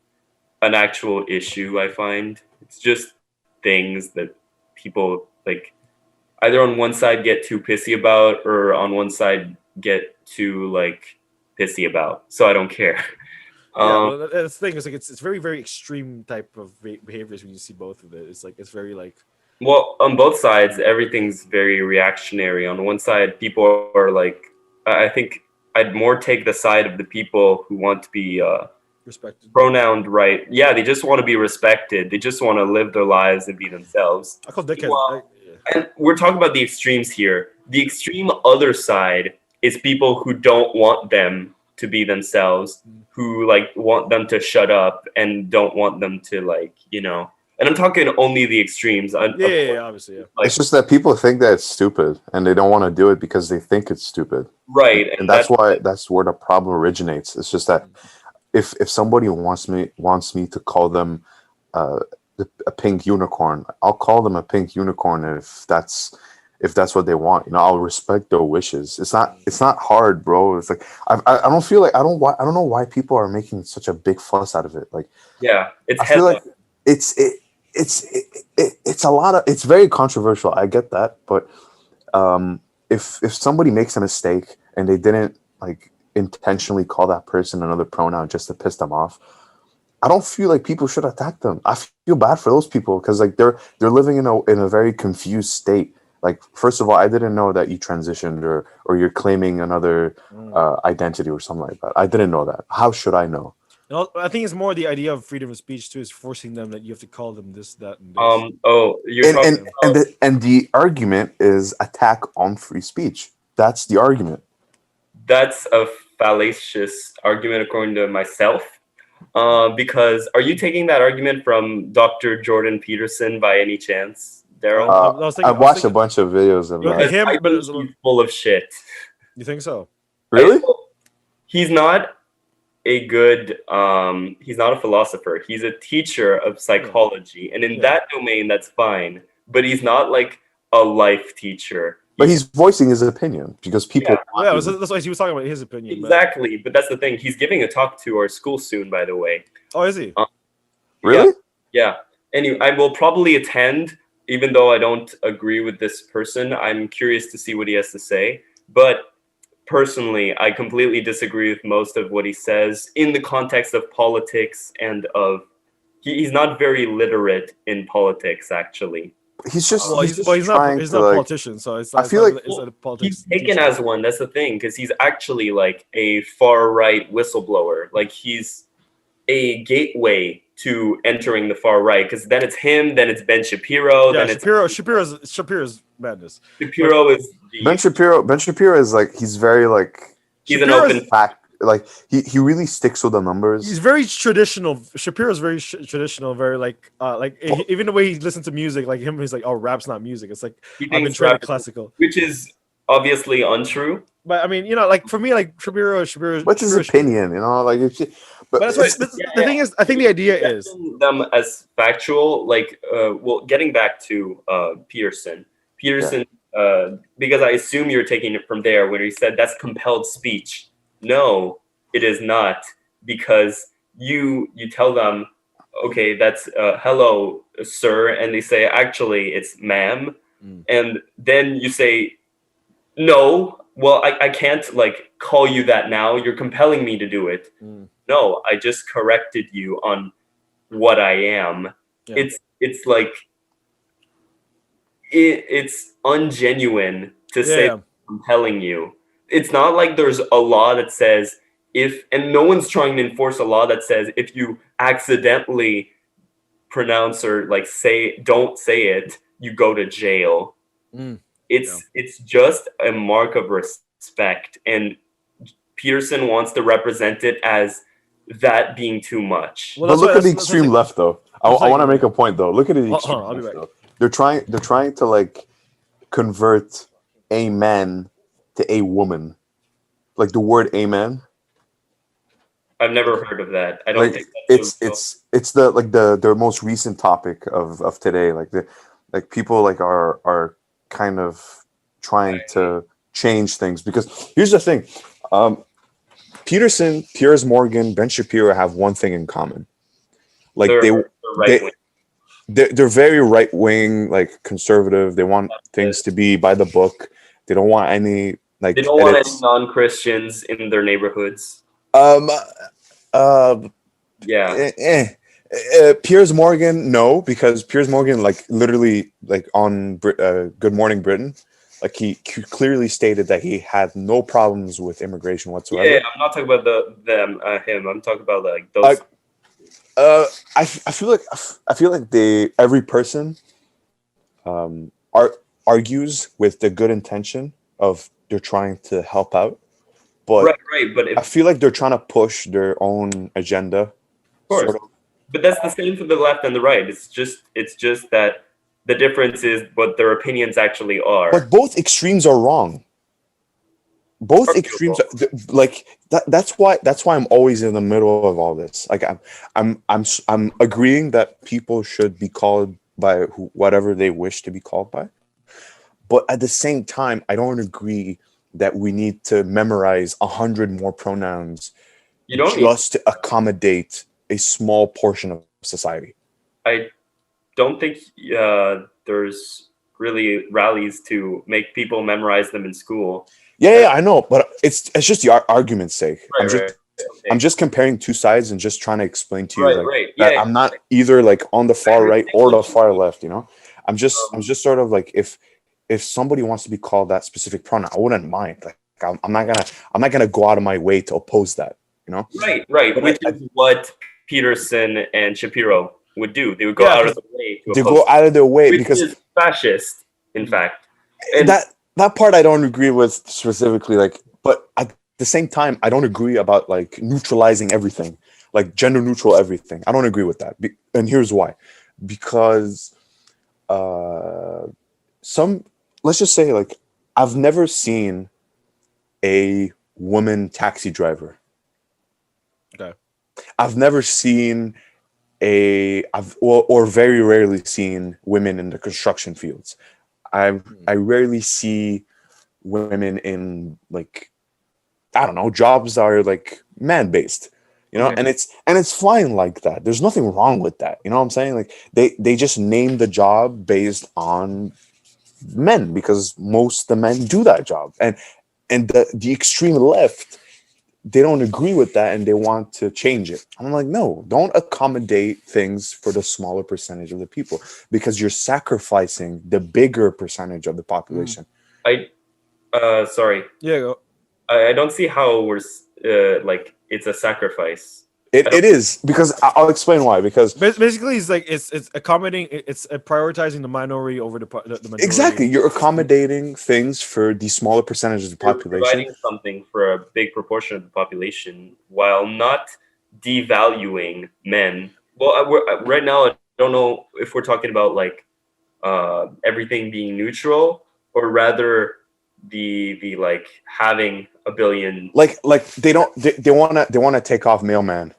an actual issue. I find it's just things that people like either on one side get too pissy about, or on one side get too like pissy about. So I don't care. Yeah, Um, well, that's the thing. It's like it's very very extreme type of behaviors when you see both of it. It's like it's very like well, on both sides, everything's very reactionary. On one side, people are like, I think I'd more take the side of the people who want to be respected. pronounced right. Yeah, they just want to be respected. They just want to live their lives and be themselves. I call dickheads. Well, and we're talking about the extremes here. The extreme other side is people who don't want them to be themselves, who like want them to shut up and don't want them to like, you know. And I'm talking only the extremes. Yeah, obviously, yeah. Like, It's just that people think that it's stupid and they don't want to do it because they think it's stupid. right. And that's why that's where the problem originates. It's just that if somebody wants me to call them uh, a pink unicorn, I'll call them a pink unicorn if that's what they want. You know, I'll respect their wishes. It's not hard, bro. It's like I don't feel like I don't know why people are making such a big fuss out of it. Like, Yeah, it's I feel like it's a lot of, it's very controversial. I get that, but if somebody makes a mistake and they didn't like intentionally call that person another pronoun just to piss them off, I don't feel like people should attack them. I feel bad for those people because like they're living in a very confused state. Like, first of all, I didn't know that you transitioned or you're claiming another identity or something like that. I didn't know that. How should I know? I think it's more the idea of freedom of speech too, is forcing them that you have to call them this, that, and this. Oh, you're talking about, And the argument is attack on free speech. That's the argument. that's a fallacious argument according to myself. Because are you taking that argument from Dr. Jordan Peterson by any chance, Daryl? I've watched a bunch of videos of Like that. him, I but think he's full of shit. you think so? Really? He's not a good he's not a philosopher. He's a teacher of psychology, and in that domain that's fine, but he's not like a life teacher. But he's voicing his opinion because people That's why he was talking about his opinion. Exactly, but that's the thing. He's giving a talk to our school soon, by the way. Oh, is he? Really? Yeah. Anyway, I will probably attend, even though I don't agree with this person. I'm curious to see what he has to say. But personally, I completely disagree with most of what he says in the context of politics and of he's not very literate in politics, actually. He's just he's not a politician, so it's I feel like he's taken as one. That's the thing, because he's actually like a far right whistleblower. Like, he's a gateway to entering the far right, because then it's him, then it's Ben Shapiro, then it's Shapiro's madness. Shapiro is Ben Shapiro is like, he's very like, he's an open fact. Like, he really sticks with the numbers. He's very traditional. Shapiro's very traditional, very like even the way he listens to music, like him, he's like, oh, rap's not music. It's like I've been trained classical, which is obviously untrue. But I mean, you know, like for me, like Shapiro, what's his opinion? You know, like but that's why the thing is, I think the idea is them as factual. Like, well, getting back to Peterson, because I assume you're taking it from there when he said that's compelled speech. No, it is not, because you tell them, okay, that's hello, sir, and they say actually it's ma'am, and then you say, no, well, I can't like call you that now. You're compelling me to do it. No, I just corrected you on what I am. Yeah. It's like it's ungenuine to say I'm compelling you. It's not like there's a law that says and no one's trying to enforce a law that says if you accidentally pronounce or like don't say it, you go to jail. It's just a mark of respect, and Peterson wants to represent it as that being too much. Well, but look at the extreme left, though. I want to make a point, though. Look at the extreme left, though. They're trying to like convert a man to a woman, like the word amen. I've never heard of that. I don't think it's the most recent topic of today. Like people like are kind of trying to change things. Because here's the thing. Peterson, Piers Morgan, Ben Shapiro have one thing in common. Like They're right wing. they're very right wing, like conservative. They want things to be by the book. They don't want any like They don't want any edits. non-Christians in their neighborhoods. Um, uh, Yeah. Piers Morgan, no, because Piers Morgan, like literally, like on Good Morning Britain, like he clearly stated that he had no problems with immigration whatsoever. Yeah, I'm not talking about him. I'm talking about like those. I feel like every person argues with the good intention of they're trying to help out, but Right. But I feel like they're trying to push their own agenda. Of course. But that's the same for the left and the right. It's just that the difference is what their opinions actually are. But both extremes are wrong. Both extremes are, like that. That's why I'm always in the middle of all this. Like I'm agreeing that people should be called by whatever they wish to be called by, but at the same time, I don't agree that we need to memorize 100 more pronouns just to accommodate a small portion of society. I don't think there's really rallies to make people memorize them in school. Yeah, I know, but it's just the argument's sake. I'm just comparing two sides and just trying to explain to you that I'm not either like on the far right or the far left. You know, I'm just sort of like if somebody wants to be called that specific pronoun, I wouldn't mind. Like I'm not gonna go out of my way to oppose that. You know, right. Which is what Peterson and Shapiro would do. They would go out of their way to go out of their way which because is fascist, in fact. And that part I don't agree with specifically. Like, but at the same time, I don't agree about like neutralizing everything, like gender neutral everything. I don't agree with that, and here's why: because let's just say like I've never seen a woman taxi driver. Okay. I've never seen or very rarely seen women in the construction fields. I rarely see women in like, I don't know, jobs that are like man-based, you know, and it's fine like that. There's nothing wrong with that. You know what I'm saying? Like they just name the job based on men because most of the men do that job. And the extreme left, they don't agree with that and they want to change it. I'm like, no, don't accommodate things for the smaller percentage of the people because you're sacrificing the bigger percentage of the population. Sorry. Yeah. Go. I don't see how we're like it's a sacrifice. It is because I'll explain why. Because basically, it's like it's accommodating, it's prioritizing the minority over the majority. Exactly, you're accommodating things for the smaller percentage of the population. You're providing something for a big proportion of the population while not devaluing men. Well, right now, I don't know if we're talking about like everything being neutral or rather the like having a billion. Like they want to take off mailman.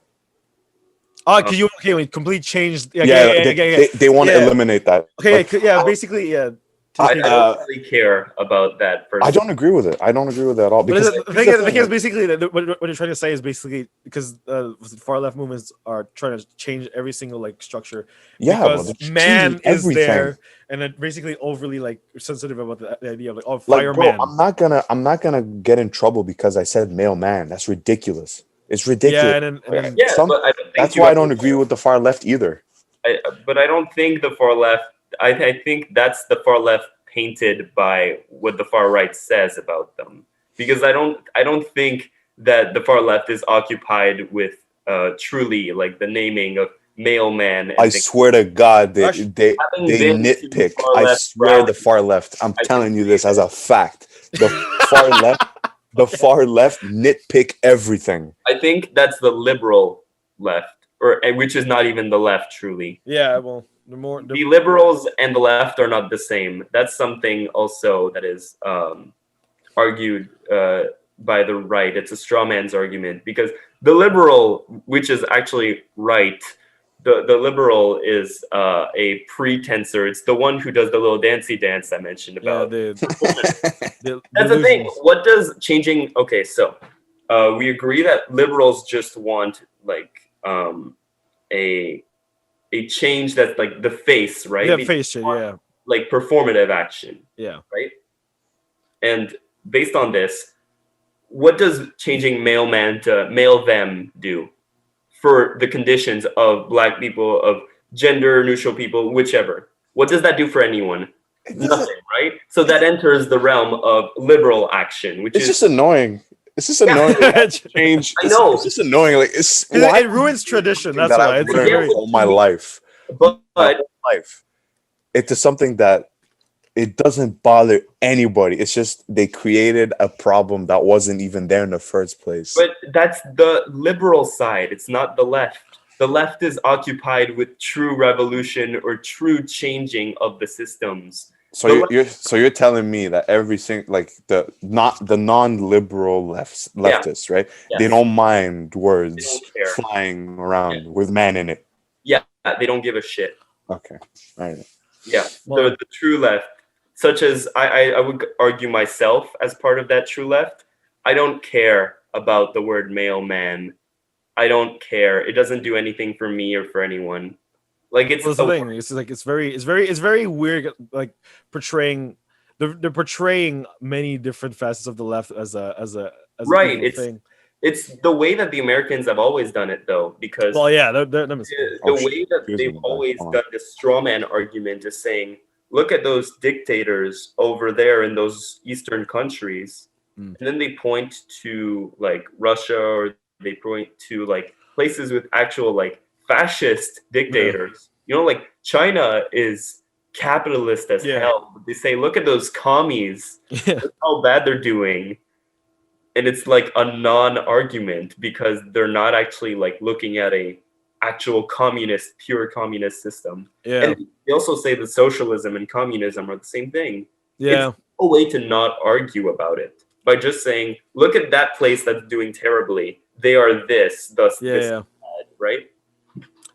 Oh, because we completely changed. They want to eliminate that. Okay, basically, yeah. I don't really care about that person. I don't agree with it. I don't agree with it at all. Because the thing is basically what you're trying to say is basically because far left movements are trying to change every single like structure. Yeah, because man is there, and then basically overly like sensitive about the idea of like fireman. I'm not gonna get in trouble because I said male man. That's ridiculous. It's ridiculous. Yeah, but I don't think that's why I don't agree with the far left either. But I don't think the far left. I think that's the far left painted by what the far right says about them. Because I don't think that the far left is occupied with truly like the naming of mailman. I swear to God, they nitpick. I swear the far left. I'm telling you this as a fact. The far left. The far left nitpick everything. I think that's the liberal left, which is not even the left truly. Yeah, well, the liberals and the left are not the same. That's something also that is argued by the right. It's a straw man's argument because the liberal, which is actually right, the liberal is a pretensor. It's the one who does the little dancey dance I mentioned Yeah, about. the That's the thing. illusions. What does changing? Okay, so we agree that liberals just want like a change that's like the face, right? Yeah, They face shit. want, Yeah, like performative action, yeah. right? And based on this, what does changing mailman to mail them do for the conditions of black people, of gender neutral people, whichever? What does that do for anyone? It doesn't. Nothing, right? So that enters the realm of liberal action, which It's is just annoying. It's just annoying. Change. I know. It's just annoying. Like it's It ruins tradition. That's that why. I've It's learned very. all my life. but My whole life. It's just something that it doesn't bother anybody. It's just they created a problem that wasn't even there in the first place. But that's the liberal side. It's not the left. The left is occupied with true revolution or true changing of the systems. So you're telling me that every single like the non-liberal leftists, right? Yes. They don't mind words They don't care. flying around with man in it. Yeah, they don't give a shit. Okay, all right. Yeah, Well- the true left, such as I would argue myself as part of that true left. I don't care about the word mailman. I don't care. It doesn't do anything for me or for anyone. Like it's Well, that's the thing. It's like it's very weird. Like portraying, they're portraying many different facets of the left as a Right, evil it's- thing. It's the way that the Americans have always done it, though, because Well, yeah, the the way that they've always done this straw man argument is saying, look at those dictators over there in those Eastern countries. Mm. And then they point to like Russia, or they point to like places with actual like fascist dictators. You know, like China is capitalist as Yeah. hell. They say, look at those commies, yeah. look how bad they're doing. And it's like a non-argument because they're not actually like looking at a actual communist, pure communist system. Yeah. And they also say that socialism and communism are the same thing. Yeah. A way to not argue about it by just saying, look at that place that's doing terribly. They are this, thus Yeah. this, Yeah. bad, right?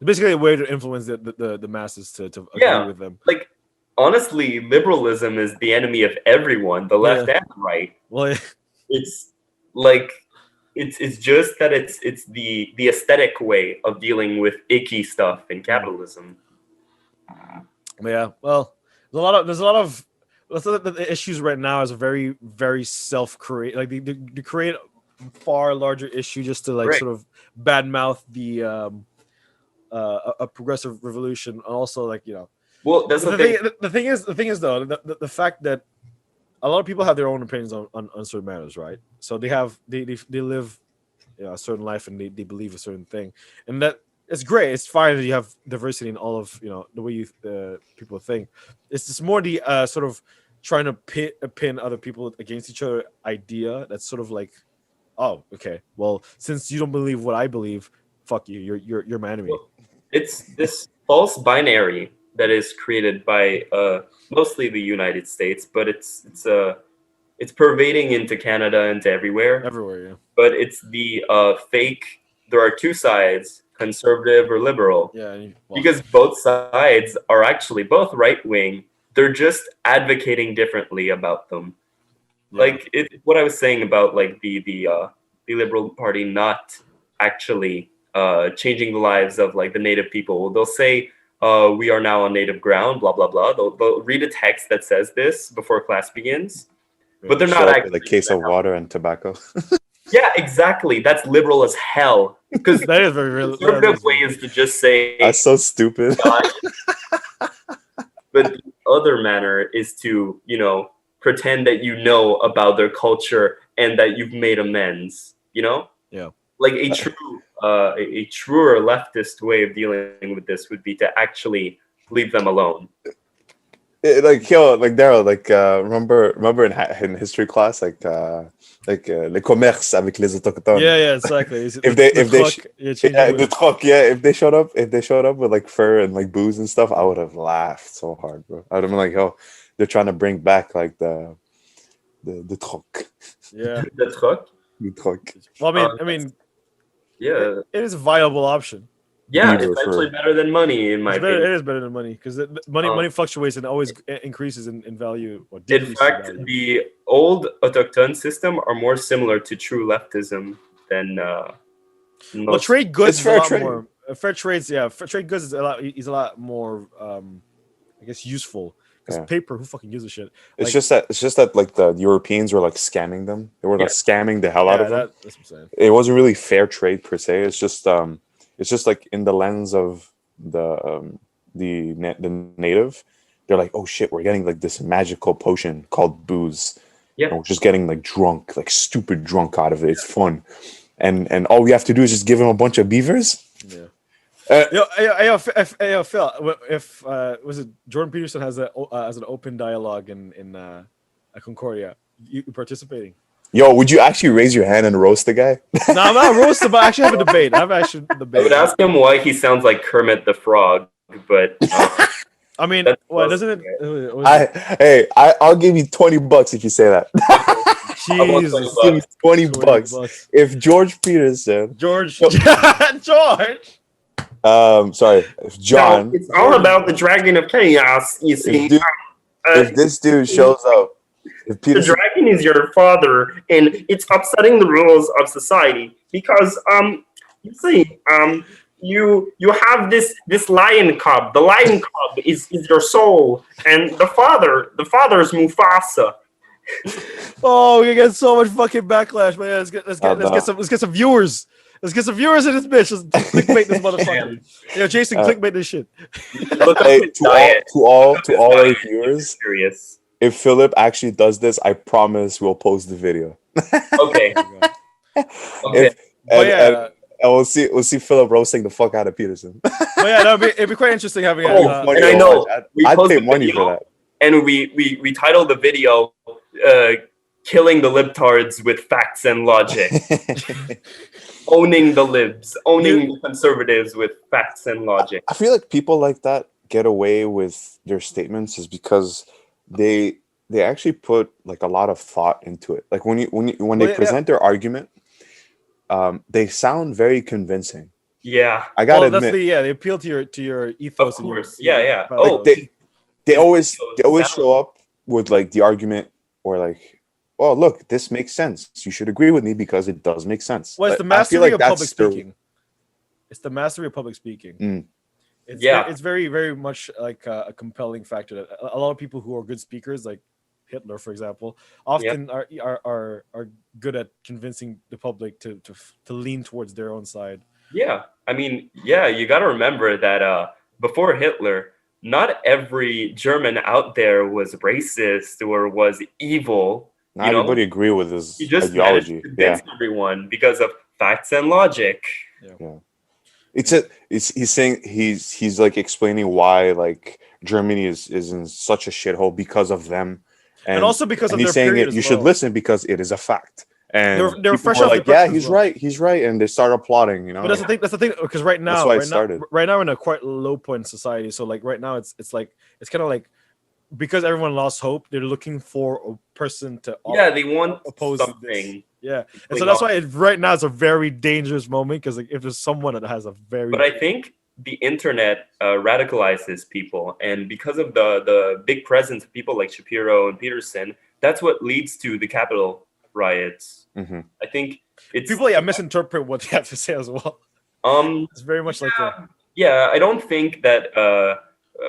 Basically, a way to influence the masses to agree Yeah. with them. Like, honestly, liberalism is the enemy of everyone, the left and the right. Well, It's like it's just that it's the aesthetic way of dealing with icky stuff in capitalism. yeah. Well, there's a lot of the issues right now is very self-create. Like they create a far larger issue just to like Right. sort of badmouth the a progressive revolution, and also like Well, that's the thing. The thing is though the fact that a lot of people have their own opinions on certain matters, right? So they live a certain life and they believe a certain thing, and that it's great. It's fine that you have diversity in all of the way people think. It's just more the sort of trying to pin other people against each other idea. That's sort of like, oh, okay, well, since you don't believe what I believe, fuck you. You're my enemy. Well, it's this false binary that is created by mostly the United States, but it's pervading into Canada and to everywhere. Everywhere, yeah. But it's the fake. There are two sides, conservative or liberal, Yeah, because both sides are actually both right wing. They're just advocating differently about them. yeah. Like what I was saying about like the Liberal Party not actually changing the lives of like the native people. They'll say we are now on native ground, blah blah blah. They'll read a text that says this before class begins, but they're Show not up actually with a case of water and tobacco. Yeah, exactly. That's liberal as hell. Because the that is very real. conservative way is to just say That's so stupid. God. But the other manner is to, pretend that you know about their culture and that you've made amends, Yeah. Like a truer leftist way of dealing with this would be to actually leave them alone. Like Daryl, remember in history class, le commerce avec les autochtones. Yeah, exactly. If they showed up with like fur and like booze and stuff, I would have laughed so hard, bro. I would have been like, oh, they're trying to bring back like the truck. Yeah. The truck? The truck. Well, I mean, Yeah. it is a viable option. Yeah, beaver it's actually fur. better than money, in my It's better. opinion. It is better than money because money fluctuates and always increases in value or In decreases fact, in value. the old autochtone system are more similar to true leftism than Well, most. trade goods It's is a fair lot trade. more. Fair trades, yeah. Fair trade goods is a lot more. I guess useful because Yeah. paper. Who fucking gives a shit? It's Like, just that like the Europeans were like scamming them. They were like scamming the hell out yeah, of them. that's what I'm saying. It wasn't really fair trade per se. It's just like in the lens of the native, they're like, oh shit, we're getting like this magical potion called booze, Yeah. and we're just getting like drunk, like stupid drunk out of it. It's fun, and all we have to do is just give them a bunch of beavers. Yeah. Uh, Yo, Phil, if was it Jordan Peterson has an open dialogue in Concordia, you participating? Yo, would you actually raise your hand and roast the guy? No, I'm not roasting, but I actually have a debate. I have actually a I debate. would ask him why he sounds like Kermit the Frog, but I mean, That's what close doesn't to it? Was it- Hey, I'll give you $20 if you say that. I want Jesus, 20 Give me 20 $20 bucks. If George Peterson, George, Yo- George. sorry, if John, it's all about the Dragon of Chaos, you see. if this dude shows up, if The Peterson, dragon is your father, and it's upsetting the rules of society because you see you have this lion cub. The lion cub is your soul, and the father is Mufasa. Oh, we get so much fucking backlash, man. Let's get some viewers. Let's get some viewers in this bitch. Let's clickbait this motherfucker. Yo, Jason, clickbait this shit. Look up hey, his diet. to all His our diet is viewers, Curious. if Philip actually does this, I promise we'll post the video. Okay. Okay. If But yeah, and we'll see Philip roasting the fuck out of Peterson. but yeah, it'd be quite interesting having. Oh, Funny and I to know watch. we I'd pay posted money video, for that. and we titled the video "Killing the Libtards with Facts and Logic," owning the libs, owning the conservatives with facts and logic. I feel like people like that get away with their statements is because they actually put like a lot of thought into it. Like when they present their argument, they sound very convincing. Yeah, I gotta that's admit, they appeal to your ethos. of course. And your, Yeah. your Oh, they always sound- show up with like the argument or like, oh look, this makes sense. You should agree with me because it does make sense. well, it's the Like, I feel mastery like of that's public their- speaking. It's the mastery of public speaking. Mm. It's very, very much like a compelling factor. That a lot of people who are good speakers, like Hitler, for example, often are good at convincing the public to lean towards their own side. Yeah, I mean, yeah, you got to remember that before Hitler, not every German out there was racist or was evil. Not everybody agree with his He just ideology. managed to convince everyone because of facts and logic. Yeah. He's saying he's like explaining why like Germany is in such a shithole because of them, and also because of he's their saying period it, as you should well. listen because it is a fact. And they're people fresh were off the like, yeah, press as he's well. he's right, and they start applauding. You know, But that's the thing, because right now, why it started. right now, we're in a quite low point in society. So like right now, it's kind of like because everyone lost hope, they're looking for a person to They want oppose something. this. Yeah, and so that's why right now it's a very dangerous moment because like if there's someone that has a very But I think the internet radicalizes people, and because of the big presence of people like Shapiro and Peterson, that's what leads to the Capitol riots. Mm-hmm. I think it's people misinterpret what they have to say as well. It's very much like that. Yeah, I don't think that.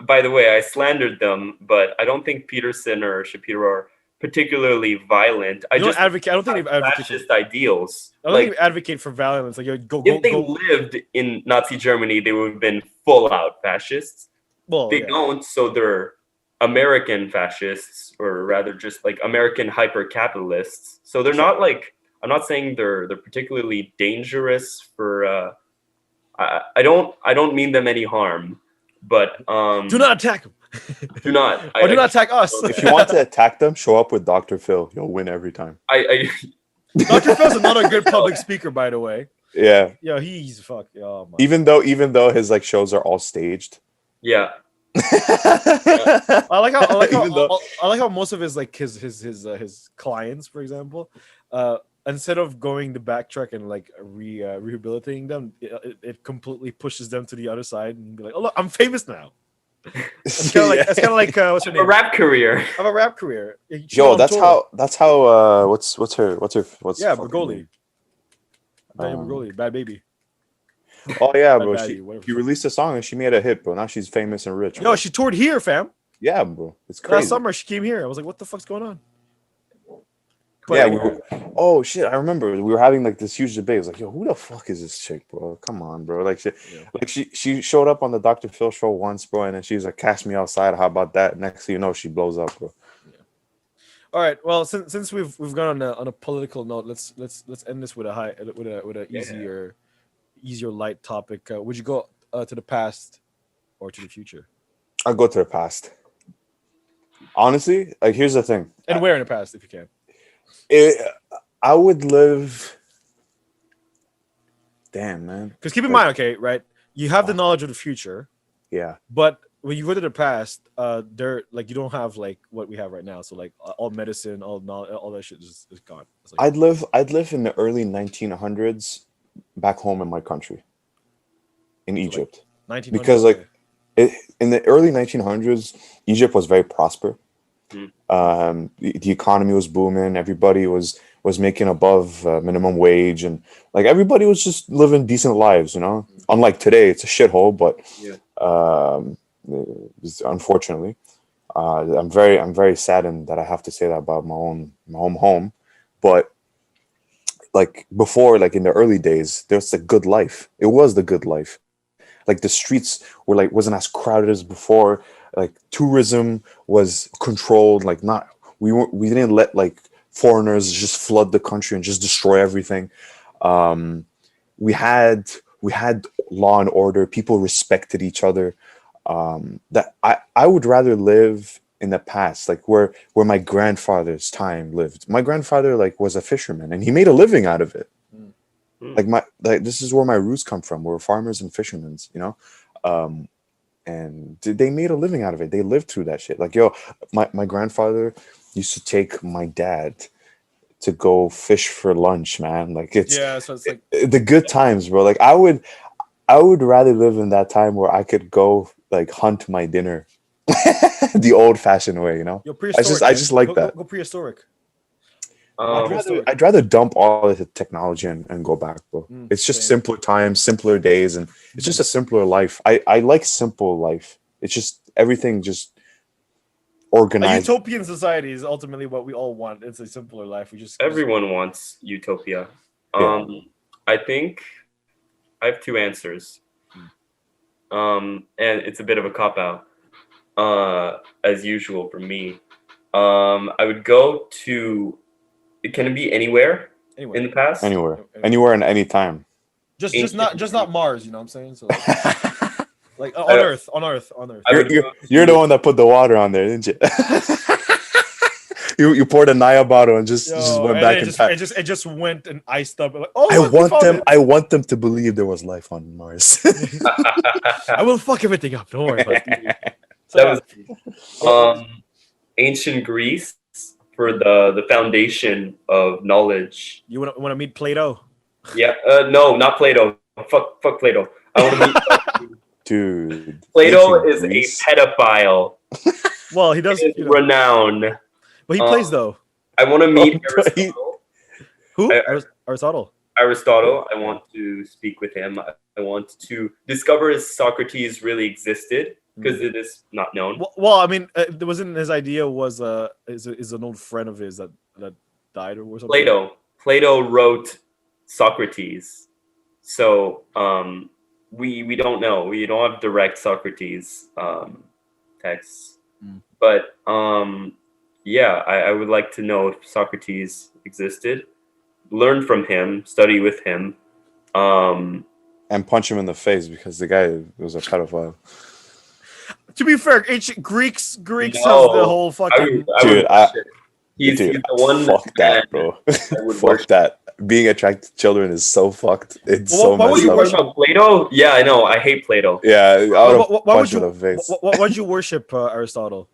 By the way, I slandered them, but I don't think Peterson or Shapiro are particularly violent. I don't think they advocate fascist ideals. I don't think they advocate for violence. Like if they lived in Nazi Germany, they would have been full out fascists. Well, they don't, so they're American fascists, or rather, just like American hyper capitalists. So they're not like, I'm not saying they're particularly dangerous for. I don't mean them any harm, but do not attack them. Do not. Or do not attack us. If you want to attack them, show up with Dr. Phil. You'll win every time. Dr. Phil's another good public speaker, by the way. Yeah. Yeah, he's fuck. Oh, my. Even though his like shows are all staged. Yeah. I like how most of his like his clients, for example, instead of going the backtrack and like rehabilitating them, it completely pushes them to the other side and be like, oh look, I'm famous now. It's kind of like what's her A name? rap career. I have a rap career. She Yo, went on tour. that's how what's her Yeah, fucking Bergoli. name? Daniel Bergoli, Bad Baby. Oh yeah, Bad bro. Baddie, She whatever. released a song and she made a hit, bro. Now she's famous and rich. Yo, Bro. she toured here, fam. Yeah, bro. It's Last crazy. summer she came here. I was like, what the fuck's going on? But Yeah, anyway, oh shit, I remember we were having like this huge debate. It was like, yo, who the fuck is this chick, bro? Come on, bro. Like she showed up on the Dr. Phil show once, bro, and then she was like, "Cash me outside." How about that? Next thing you know, she blows up, bro. all right. Well, since we've gone on a political note, let's end this with a easier light topic. Would you go to the past or to the future? I'll go to the past. Honestly, like here's the thing. And where in the past, if you can? I would live. Damn, man. Because keep in mind, okay, right? You have the knowledge of the future, Yeah. but when you go to the past, there like you don't have like what we have right now. So like all medicine, all knowledge, all that shit is gone. It's like, I'd live in the early 1900s, back home in my country, in Egypt, 1900s, because like in the early 1900s, Egypt was very prosperous. The economy was booming. Everybody was making above minimum wage, and like everybody was just living decent lives. You know, unlike today, it's a shithole. But unfortunately, I'm very saddened that I have to say that about my home. But like before, like in the early days, there was the good life. It was the good life. Like the streets wasn't as crowded as before. Like tourism was controlled. Like we didn't let like foreigners just flood the country and just destroy everything. We had law and order. People respected each other. That I would rather live in the past, like where my grandfather's time lived. My grandfather like was a fisherman and he made a living out of it. Like this is where my roots come from. We're farmers and fishermen, you know. And they made a living out of it. They lived through that shit. Like, yo, my grandfather used to take my dad to go fish for lunch, man. Like so it's like the good times, bro. Like I would rather live in that time where I could go like hunt my dinner the old fashioned way, you know. yo, I just like that. Go prehistoric. I'd rather dump all of the technology and go back, bro. It's just simpler times, simpler days, and it's just a simpler life. I like simple life. It's just everything just A organized. utopian society is ultimately what we all want. It's a simpler life. Everyone wants utopia. Yeah. I think I have two answers. And it's a bit of a cop out, as usual for me. I would go to. Can it be anywhere in the past? Anywhere and any time. Just not Mars. You know what I'm saying? So like on Earth. You're the one that put the water on there, didn't you? you poured a Naya bottle and just went back and it just went and iced up. Like, oh, I want them to believe there was life on Mars. I will fuck everything up. Don't worry about it. That was ancient Greece for the foundation of knowledge. You want to meet Plato? Yeah. No, not Plato. Fuck Plato. I want to meet. Dude. Plato is Greece. A pedophile. Well, he does. Renown. But he plays though. I want to meet Aristotle. Who? Aristotle. Aristotle. I want to speak with him. I want to discover if Socrates really existed, because it is not known. Well, I mean, there wasn't his idea was is an old friend of his that died or something. Plato wrote Socrates, so we don't know. We don't have direct Socrates texts, but I would like to know if Socrates existed, learn from him, study with him, and punch him in the face because the guy was a pedophile. To be fair, ancient Greeks have the whole fucking. He's the one. Fuck that, bro. Fuck that. Being attracted to children is so fucked. It's so messed up. What would you worship Plato? Yeah, I know. I hate Plato. Yeah, I would punch him in the face. Why'd you worship Aristotle?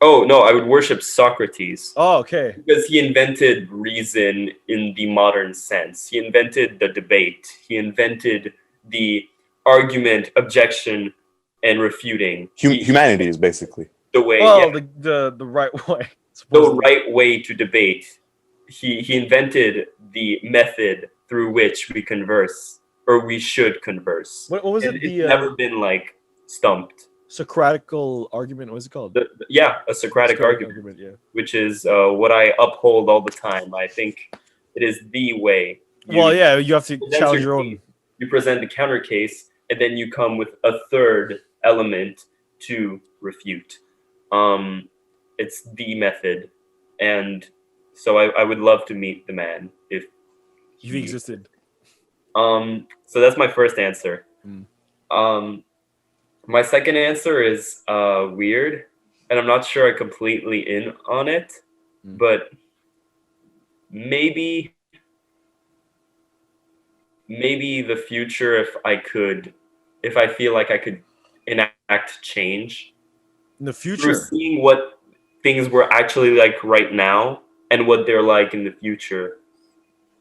Oh no, I would worship Socrates. Oh, okay. Because he invented reason in the modern sense. He invented the debate. He invented the argument, objection, and refuting. Humanity is basically. The way, Well, yeah, the right way. the supposedly. right way to debate. He invented the method through which we converse, or we should converse. What was it? It's The never been like stumped. Socratical argument. What is it called? Yeah, a Socratic argument. Yeah. Which is what I uphold all the time. I think it is the way. Well, yeah, you have to present challenge your case, own. You present the counter case, and then you come with a third element to refute. It's the method, and so I would love to meet the man if He existed. So that's my first answer. Mm. My second answer is weird, and I'm not sure I'm completely in on it, but maybe the future, if I feel like I could enact change In the through future. seeing what things were actually like right now and what they're like in the future.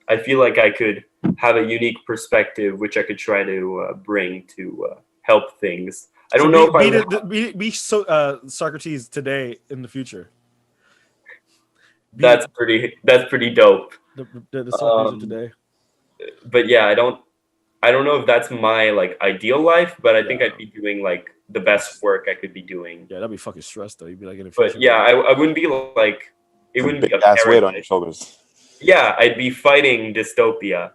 I feel like I could have a unique perspective which I could try to bring to help things. I don't know if be Socrates today in the future. That's pretty dope. The Socrates of today. But yeah, I don't know if that's my like ideal life, but I think I'd be doing like the best work I could be doing. Yeah, that'd be fucking stressed though. You'd be like in the future. But yeah, I wouldn't be like it wouldn't be a ass weight on your shoulders. Yeah, I'd be fighting dystopia.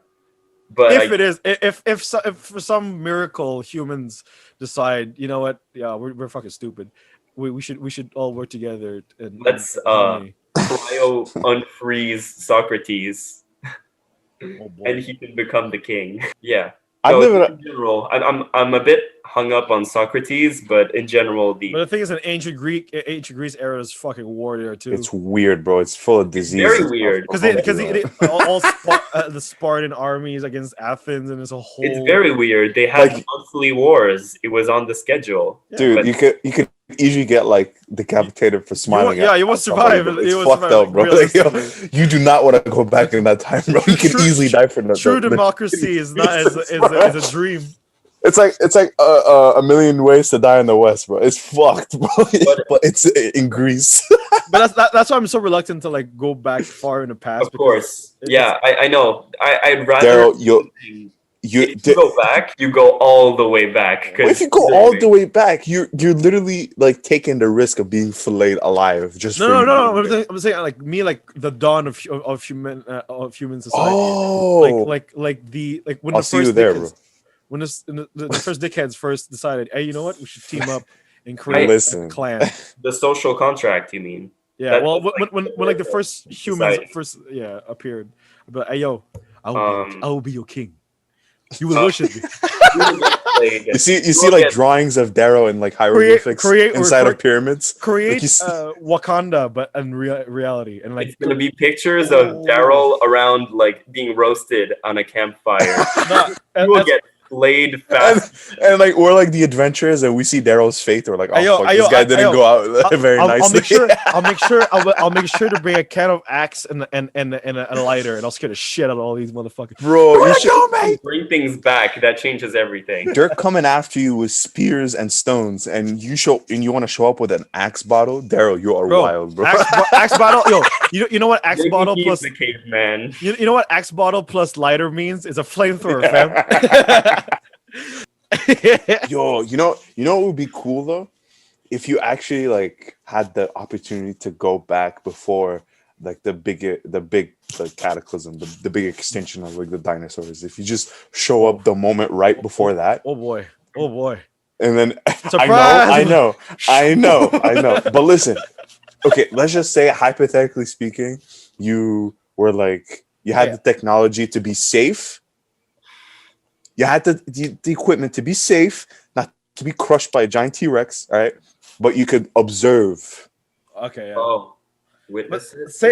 But if for some miracle humans decide, you know what, yeah, we're fucking stupid. We should all work together and let's cryo unfreeze Socrates. Oh boy. And he can become the king. Yeah. So in general, I'm a bit hung up on Socrates, but in general, But the thing is, in ancient Greece era is fucking warrior too. It's weird, bro. It's full of disease. Very weird. Because the Spartan armies against Athens, and it's a whole. It's very weird. They had monthly wars. It was on the schedule. Dude, you could easily get like decapitated for smiling. You won't survive. It's fucked up, bro. Like, you do not want to go back in that time, bro. You can easily die for that. True democracy is not is a dream. It's like a million ways to die in the West, bro. It's fucked, bro. But it's in Greece. But that's why I'm so reluctant to like go back far in the past. Of course, I know. I'd rather. Daryl, you go back, you go all the way back. Well, if you go all the way back, you're literally like taking the risk of being filleted alive. Just no. I'm saying like me, like the dawn of human society. Oh, like when I'll see you there, bro. When the first dickheads first decided, hey, you know what, we should team up and create a clan. The social contract, you mean? Yeah. Well, when like the first humans appeared, but hey, yo, I will be your king. You will worship me. You see like drawings of Daryl and like hieroglyphics inside of pyramids. Create Wakanda, but in reality, and like it's gonna be pictures of Daryl around like being roasted on a campfire. You will get played fast, and like we're like the adventurers, and we see Daryl's fate. We're like, this guy didn't go out very nicely. I'll make sure to bring a can of axe and a lighter, and I'll scare the shit out of all these motherfuckers. Bro, you should bring things back. That changes everything. They're coming after you with spears and stones, and you want to show up with an axe bottle. Daryl, you are wild, bro. Axe bottle, yo. You know what axe bottle plus the caveman. You know what axe bottle plus lighter means? It's a flamethrower, fam. Yo, you know what would be cool though? If you actually like had the opportunity to go back before like the big like cataclysm, the big extinction of like the dinosaurs. If you just show up the moment right before that. Oh boy. And then surprise! I know. But listen, okay, let's just say hypothetically speaking, you were like you had the technology to be safe. You had the equipment to be safe, not to be crushed by a giant T-Rex, all right? But you could observe. Okay. Yeah. Oh, witnesses.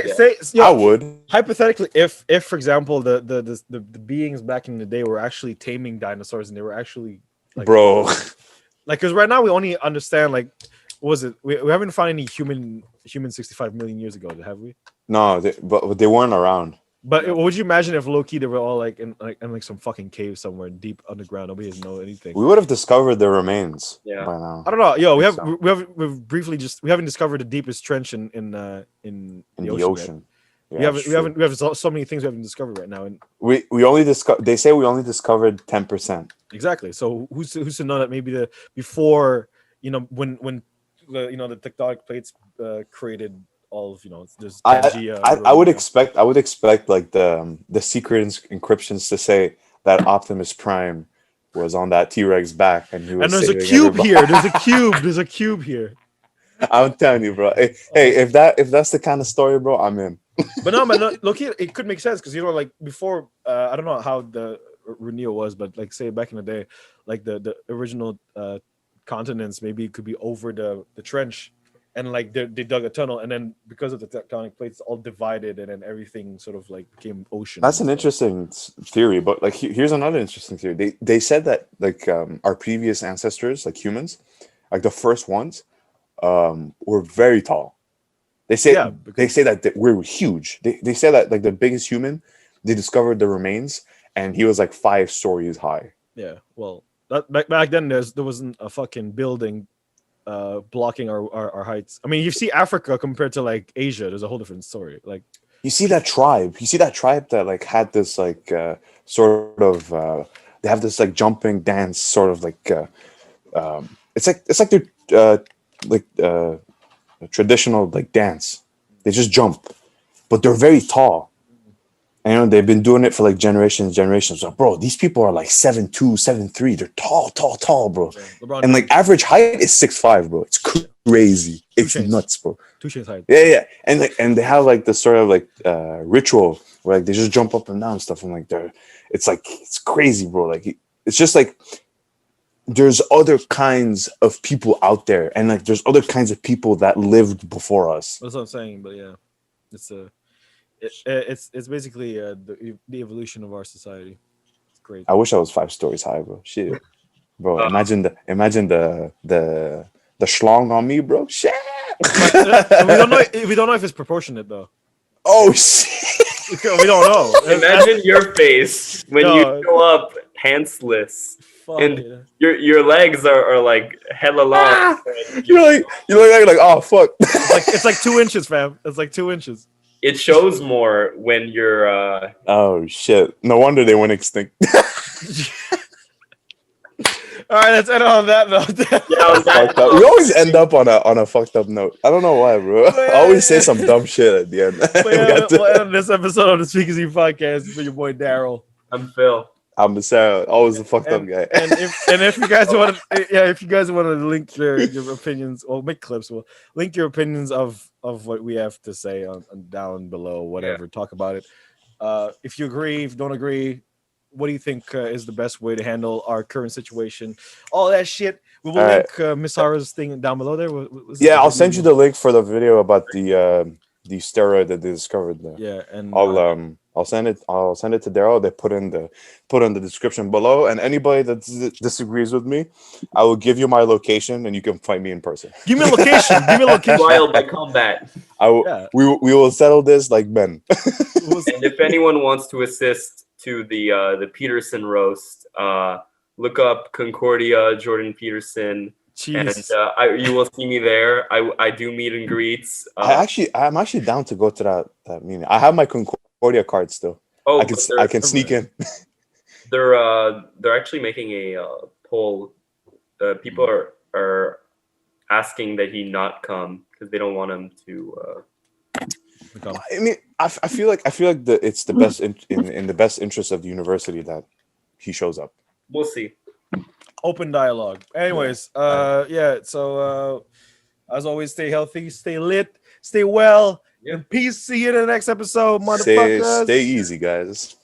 I would. Hypothetically, if for example the beings back in the day were actually taming dinosaurs and they were actually like, bro, like because right now we only understand like was it? We haven't found any human 65 million years ago, have we? No, but they weren't around. But No. would you imagine if low-key they were all like in some fucking cave somewhere deep underground? Nobody doesn't know anything. We would have discovered the remains Yeah. by now. I don't know. Yo, So. we haven't discovered the deepest trench in the ocean. Yet. We have so many things we haven't discovered right now, and we only discover. They say we only discovered 10%. exactly. So who's to know that maybe before when the the tectonic plates created all of there's Pangea. I would expect like the secret encryptions to say that Optimus Prime was on that T-Rex back and he was. And there's a saving cube everybody. here. There's a cube here. I'm telling you, bro. Hey, if that's the kind of story, bro, I'm in. But look here, it could make sense because like before, I don't know how the renewal was, but like say back in the day, like the original continents maybe it could be over the trench, and like they dug a tunnel, and then because of the tectonic plates, all divided, and then everything sort of like became ocean. That's an interesting theory, but like here's another interesting theory. They said that like our previous ancestors, like humans, like the first ones, were very tall. They say that we're huge. They say that like the biggest human, they discovered the remains, and he was like 5 stories high. Yeah, well, back then there wasn't a fucking building blocking our heights. I mean, you see Africa compared to like Asia, there's a whole different story. Like you see that tribe that like had this like sort of they have this like jumping dance sort of like it's like their a traditional like dance. They just jump, but they're very tall. And they've been doing it for like generations. So, bro, these people are like 7'2", 7'3". They're tall, bro. LeBron and like average height is 6'5", bro. It's crazy. It's nuts, bro. 2 Chainz height. Yeah. And they have like this sort of like ritual where like they just jump up and down and stuff. And like it's crazy, bro. Like it's just like there's other kinds of people out there, and like there's other kinds of people that lived before us. That's what I'm saying, but yeah, it's basically the evolution of our society. It's great. I wish I was 5 stories high, bro. Shit, bro. Imagine the schlong on me, bro. Shit. we don't know if it's proportionate though. Oh shit. We don't know. Imagine your face when you show up pantsless. And your legs are like hella long. You're like oh fuck. It's like 2 inches, fam. It's like 2 inches. It shows more when you're oh shit. No wonder they went extinct. All right, let's end on that note. We always end up on a fucked up note. I don't know why, bro. I always say some dumb shit at the end. We'll end this episode of the Speakeasy podcast for your boy Daryl. I'm Phil. I'm Sarah, always a fucked up guy. And if you guys want to link your opinions or make clips, we'll link your opinions of what we have to say on down below, whatever. Yeah. Talk about it. If you agree, if you don't agree, what do you think is the best way to handle our current situation? All that shit. We will link Miss Hara's thing down below there. I'll send you the link for the video about the steroid that they discovered there. Yeah, and I'll send it to Daryl. They put in the description below, and anybody that disagrees with me, I will give you my location, and you can find me in person. Give me a location. Wild by combat. We will settle this like men. And if anyone wants to assist to the Peterson roast, look up Concordia, Jordan Peterson. Jeez. And you will see me there. I do meet and greets. I'm actually down to go to that meeting. I have my Concordia card still. Oh, I can sneak in. They're actually making a poll. People are asking that he not come because they don't want him to. I mean, I feel like it's the best in the best interest of the university that he shows up. We'll see. Open dialogue. Anyways, so as always, stay healthy, stay lit, stay well, and peace. See you in the next episode, motherfuckers. Stay easy, guys.